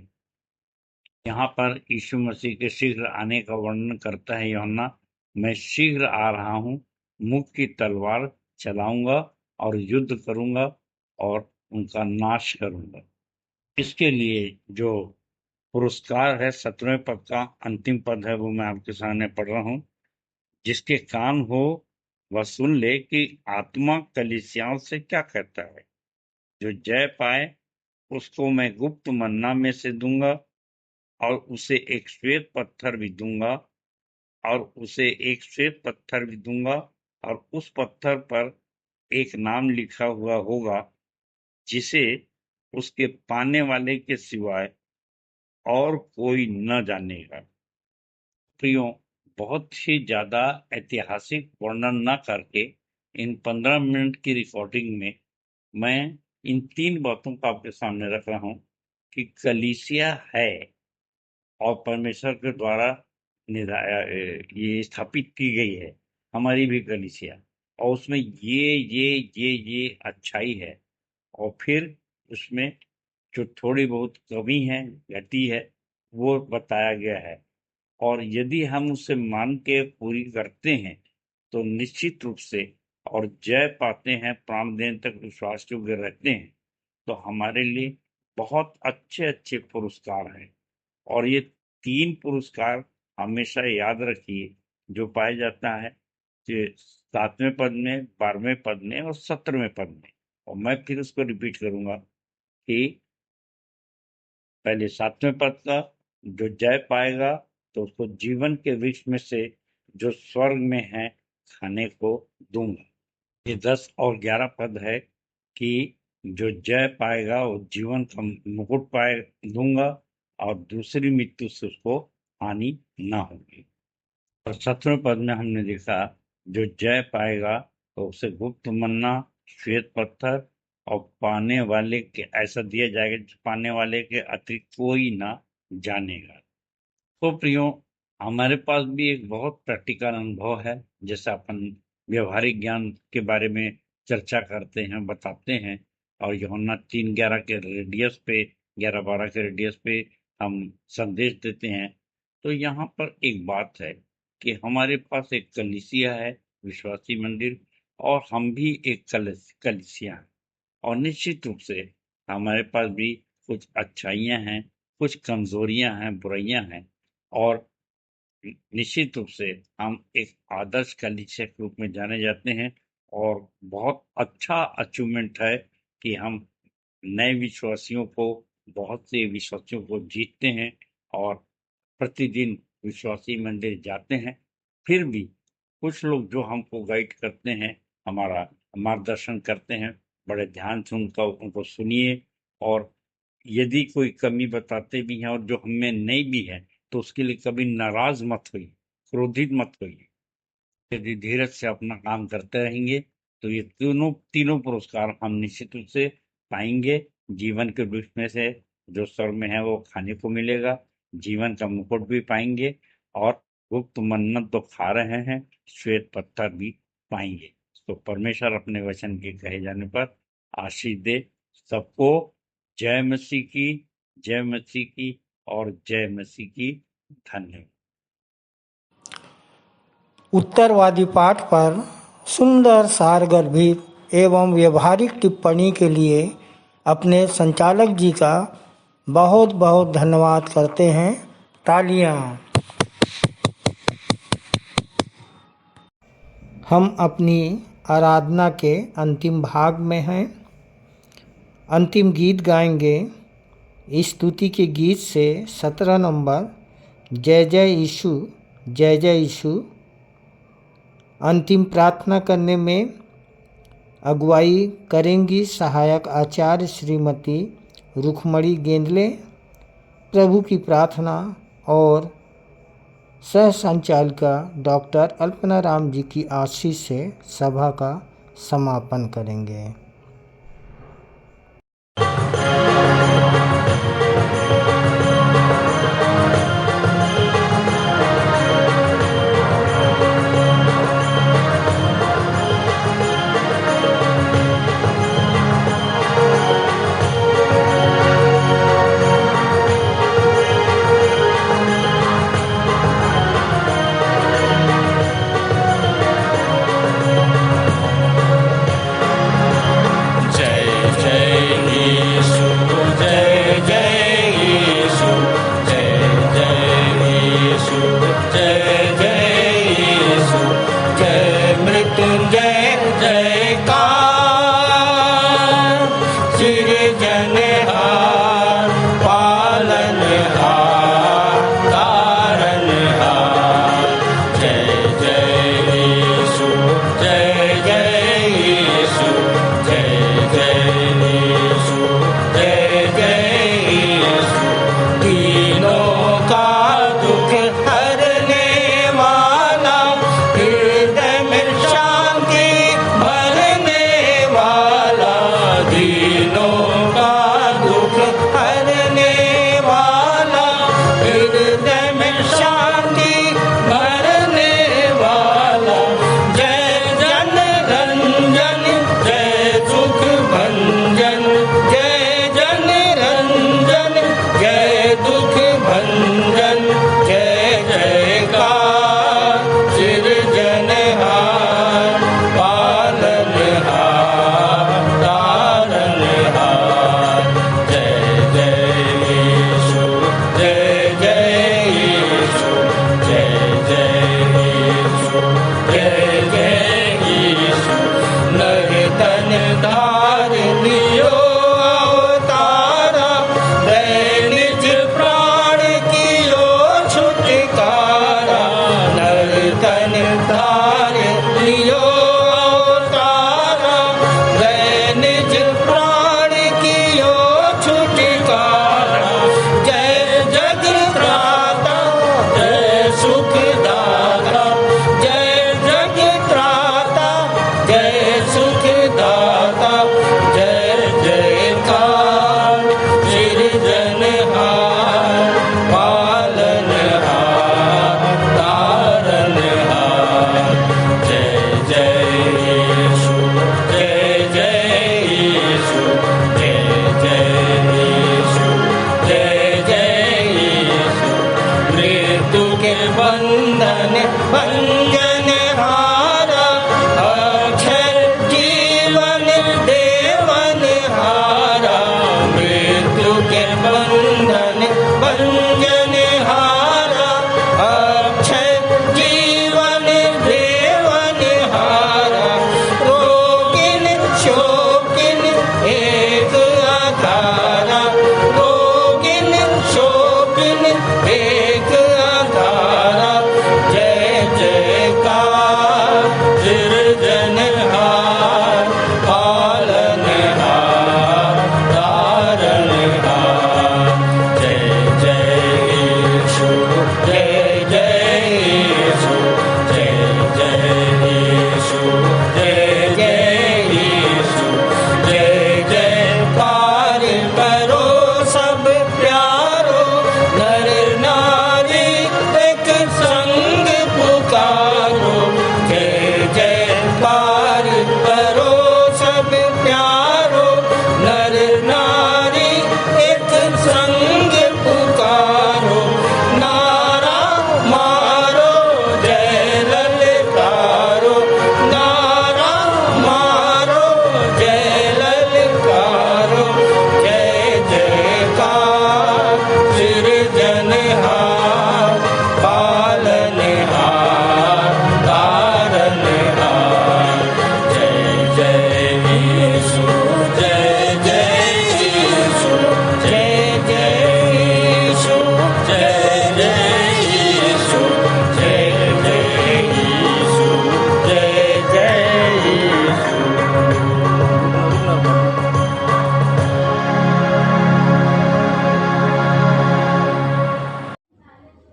Speaker 11: यहाँ पर यीशु मसीह के शीघ्र आने का वर्णन करता है यूहन्ना, मैं शीघ्र आ रहा हूँ, मुख की तलवार चलाऊंगा और युद्ध करूंगा और उनका नाश करूंगा। इसके लिए जो पुरस्कार है 17वें पद का अंतिम पद है, वो मैं आपके सामने पढ़ रहा हूँ। जिसके कान हो वह सुन ले कि आत्मा कलीसियाओं से क्या कहता है। जो जय पाए उसको मैं गुप्त मन्ना में से दूंगा और उसे एक श्वेत पत्थर भी दूंगा और उस पत्थर पर एक नाम लिखा हुआ होगा जिसे उसके पाने वाले के सिवाय और कोई न जानेगा। प्रियो, बहुत ही ज्यादा ऐतिहासिक वर्णन न करके इन 15 मिनट की रिकॉर्डिंग में मैं इन 3 बातों को आपके सामने रख रहा हूं कि कलीसिया है और परमेश्वर के द्वारा ये स्थापित की गई है हमारी भी कलीसिया, और उसमें ये अच्छाई है और फिर उसमें जो थोड़ी बहुत कमी है, घटी है, वो बताया गया है। और यदि हम उसे मान के पूरी करते हैं तो निश्चित रूप से और जय पाते हैं, प्राण देने तक विश्वास योग्य रहते हैं, तो हमारे लिए बहुत अच्छे अच्छे पुरस्कार हैं। और ये 3 पुरस्कार हमेशा याद रखिए, जो पाया जाता है कि 7वें पद में, 12वें पद में और 17वें पद में। और मैं फिर उसको रिपीट करूंगा कि पहले 7वें पद का जो जय पाएगा तो उसको जीवन के वृक्ष में से जो स्वर्ग में है खाने को दूंगा। ये 10 और 11 पद है कि जो जय पाएगा वो जीवन का मुकुट पाए दूंगा और दूसरी मृत्यु से उसको हानि ना होगी। और 17वें पद में हमने देखा जो जय पाएगा तो उसे गुप्त मन्ना, श्वेत पत्थर और पाने वाले के ऐसा दिया जाएगा जो पाने वाले के अतिरिक्त कोई ना जानेगा। तो प्रियो, हमारे पास भी एक बहुत प्रैक्टिकल अनुभव है, जैसे अपन व्यवहारिक ज्ञान के बारे में चर्चा करते हैं, बताते हैं, और यूहन्ना 3:11 के रेडियस पे 11-12 के रेडियस पे हम संदेश देते हैं। तो यहाँ पर एक बात है कि हमारे पास एक कलीसिया है, विश्वासी मंदिर, और हम भी एक कलीसिया है, और निश्चित रूप से हमारे पास भी कुछ अच्छाइयाँ हैं, कुछ कमजोरियां हैं, बुराइयां हैं, और निश्चित रूप से हम एक आदर्श कलीसिया के रूप में जाने जाते हैं। और बहुत अच्छा अचीवमेंट है कि हम नए विश्वासियों को, बहुत से विश्वासियों को जीतते हैं और प्रतिदिन विश्वासी मंदिर जाते हैं। फिर भी कुछ लोग जो हमको गाइड करते हैं, हमारा मार्गदर्शन करते हैं, बड़े ध्यान से उनको सुनिए, और यदि कोई कमी बताते भी हैं और जो हमें नहीं भी है, तो उसके लिए कभी नाराज मत होइए, क्रोधित मत होइए। यदि धीरज से अपना काम करते रहेंगे तो ये तीनों पुरस्कार हम निश्चित रूप से पाएंगे। जीवन के वृक्ष में से जो स्वर्ग में है वो खाने को मिलेगा, जीवन का मुकुट भी पाएंगे, और गुप्त मन्नत तो खा रहे हैं, श्वेत पत्थर भी पाएंगे। तो परमेश्वर अपने वचन के कहे जाने पर आशीष दे सबको। जय मसीह की, जय मसीह की, और जय मसीह की। धन्यवाद।
Speaker 1: उत्तरवादी पाठ पर सुंदर सारगर्भित एवं व्यवहारिक टिप्पणी के लिए अपने संचालक जी का बहुत बहुत धन्यवाद करते हैं। तालियां। हम अपनी आराधना के अंतिम भाग में हैं। अंतिम गीत गाएंगे। स्तुति के गीत से 17 नंबर जय जय यीशु, जय जय यीशु। अंतिम प्रार्थना करने में अगुवाई करेंगी सहायक आचार्य श्रीमती रुखमणी गेंदले। प्रभु की प्रार्थना और सह संचालिका डॉक्टर अल्पना राम जी की आशीष से सभा का समापन करेंगे।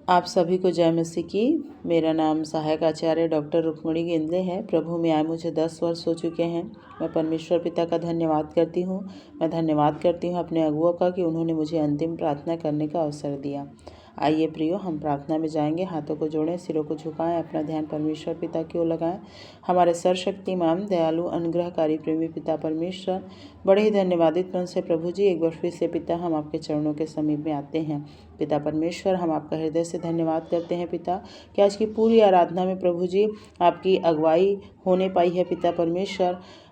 Speaker 12: आप सभी को जय मसीह की। मेरा नाम सहायक आचार्य डॉक्टर रुक्मणी गेंदले है। प्रभु में आए मुझे 10 वर्ष हो चुके हैं। मैं परमेश्वर पिता का धन्यवाद करती हूँ। मैं धन्यवाद करती हूँ अपने अगुआ का कि उन्होंने मुझे अंतिम प्रार्थना करने का अवसर दिया। आइए प्रियो, हम प्रार्थना में जाएंगे। हाथों को जोड़ें, सिरों को झुकाएं, अपना ध्यान परमेश्वर पिता की ओर लगाएं। हमारे सर्वशक्तिमान, दयालु, अनुग्रहकारी, प्रेमी पिता परमेश्वर, बड़े ही धन्यवादित मन से प्रभु जी एक बार फिर से पिता हम आपके चरणों के समीप में आते हैं। पिता परमेश्वर, हम आपका हृदय से धन्यवाद करते हैं पिता कि आज की पूरी आराधना में प्रभु जी आपकी अगुवाई होने पाई है।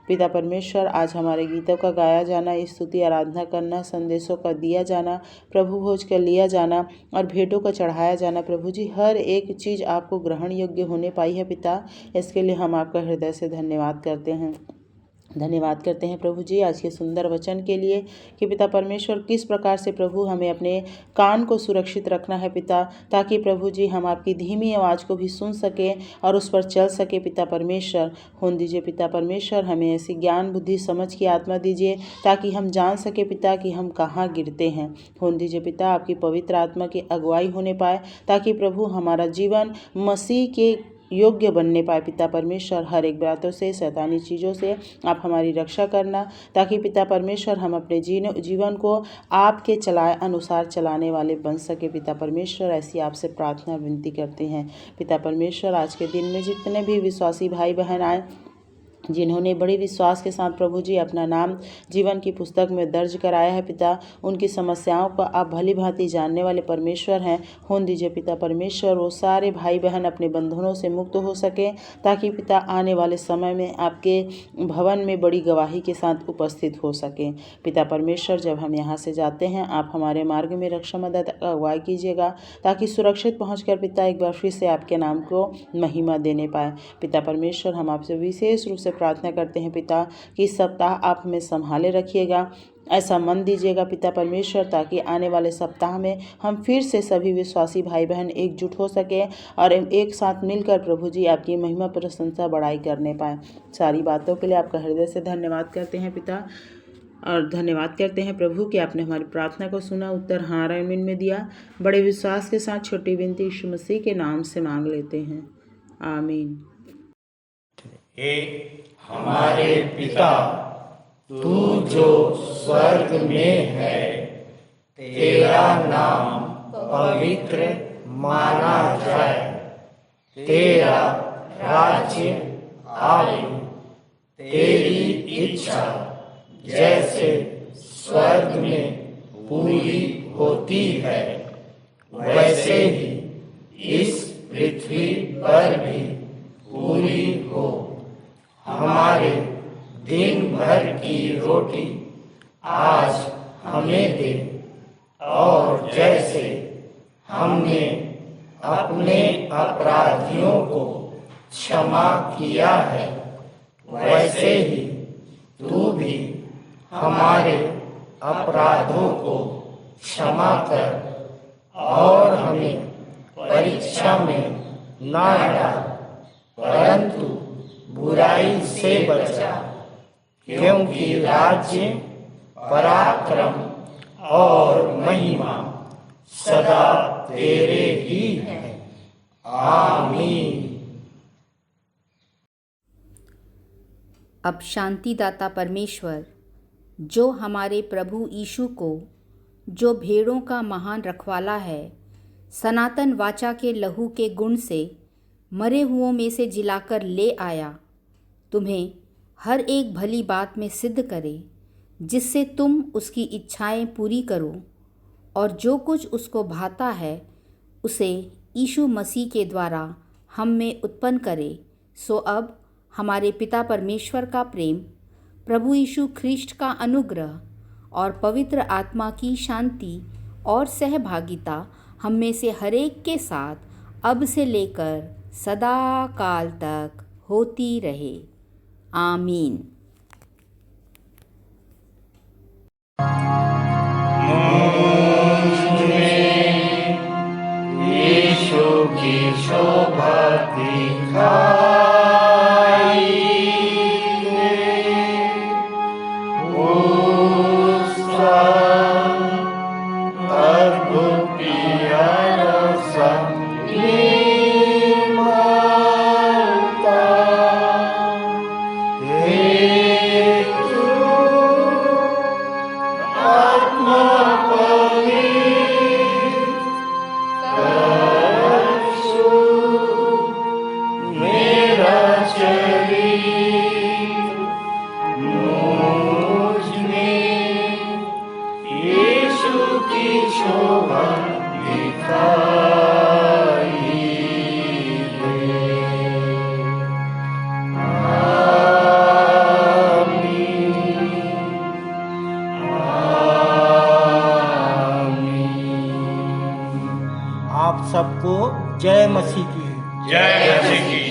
Speaker 12: पिता परमेश्वर, आज हमारे गीतों का गाया जाना, स्तुति आराधना करना, संदेशों का दिया जाना, प्रभु भोज का लिया जाना और भेंटों का चढ़ाया जाना, प्रभु जी हर एक चीज़ आपको ग्रहण योग्य होने पाई है पिता। इसके लिए हम आपका हृदय से धन्यवाद करते हैं प्रभु जी आज के सुंदर वचन के लिए कि पिता परमेश्वर किस प्रकार से प्रभु हमें अपने कान को सुरक्षित रखना है पिता, ताकि प्रभु जी हम आपकी धीमी आवाज़ को भी सुन सकें और उस पर चल सके। पिता परमेश्वर होने दीजिए। पिता परमेश्वर, हमें ऐसी ज्ञान बुद्धि समझ की आत्मा दीजिए ताकि हम जान सके पिता कि हम कहाँ गिरते हैं। होने दीजिए पिता, आपकी पवित्र आत्मा की अगुवाई होने पाए ताकि प्रभु हमारा जीवन मसीह के योग्य बनने पाए। पिता परमेश्वर, हर एक बातों से, शैतानी चीज़ों से आप हमारी रक्षा करना ताकि पिता परमेश्वर हम अपने जीवन को आपके अनुसार चलाने वाले बन सके। पिता परमेश्वर, ऐसी आपसे प्रार्थना विनती करते हैं। पिता परमेश्वर, आज के दिन में जितने भी विश्वासी भाई बहन आए, जिन्होंने बड़े विश्वास के साथ प्रभु जी अपना नाम जीवन की पुस्तक में दर्ज कराया है पिता, उनकी समस्याओं को आप भली भांति जानने वाले परमेश्वर हैं। होने दीजिए पिता परमेश्वर, वो सारे भाई बहन अपने बंधनों से मुक्त हो सके ताकि पिता आने वाले समय में आपके भवन में बड़ी गवाही के साथ उपस्थित हो सके। पिता परमेश्वर, जब हम यहाँ से जाते हैं आप हमारे मार्ग में रक्षा मदद अगुवाई कीजिएगा ताकि सुरक्षित पहुँच पिता एक बार फिर से आपके नाम को महिमा देने पाए। पिता परमेश्वर, हम आपसे विशेष रूप से प्रार्थना करते हैं पिता कि इस सप्ताह आप हमें संभाले रखिएगा, ऐसा मन दीजिएगा पिता परमेश्वर ताकि आने वाले सप्ताह में हम फिर से सभी विश्वासी भाई बहन एकजुट हो सके और एक साथ मिलकर प्रभु जी आपकी महिमा प्रशंसा बड़ाई करने पाए। सारी बातों के लिए आपका हृदय से धन्यवाद करते हैं पिता, और धन्यवाद करते हैं प्रभु कि आपने हमारी प्रार्थना को सुना, उत्तर हाँ आमीन में दिया। बड़े विश्वास के साथ छोटी विनती यीशु मसीह के नाम से मांग लेते हैं, आमीन।
Speaker 3: हे हमारे पिता, तू जो स्वर्ग में है, तेरा नाम पवित्र माना जाए, तेरा राज्य आए, तेरी इच्छा जैसे स्वर्ग में पूरी होती है वैसे ही इस पृथ्वी पर भी पूरी हो। हमारे दिन भर की रोटी आज हमें दे, और जैसे हमने अपने अपराधियों को क्षमा किया है वैसे ही तू भी हमारे अपराधों को क्षमा कर, और हमें परीक्षा में ना डाल परंतु बुराई से बचा, क्योंकि राज्य, पराक्रम और महिमा सदा तेरे ही है, आमीन।
Speaker 13: अब शांतिदाता परमेश्वर, जो हमारे प्रभु यीशु को, जो भेड़ों का महान रखवाला है, सनातन वाचा के लहू के गुण से मरे हुओं में से जिलाकर ले आया, तुम्हें हर एक भली बात में सिद्ध करे, जिससे तुम उसकी इच्छाएं पूरी करो, और जो कुछ उसको भाता है उसे यीशु मसीह के द्वारा हम में उत्पन्न करे। सो अब हमारे पिता परमेश्वर का प्रेम, प्रभु यीशु ख्रीष्ट का अनुग्रह और पवित्र आत्मा की शांति और सहभागिता हम में से हरेक के साथ अब से लेकर सदा काल तक होती रहे, आमीन।
Speaker 3: यीशु की शोभा दिखाई, उसका अद्भुत प्यारा सा
Speaker 1: जय मसीह की।
Speaker 4: जय मसीह की।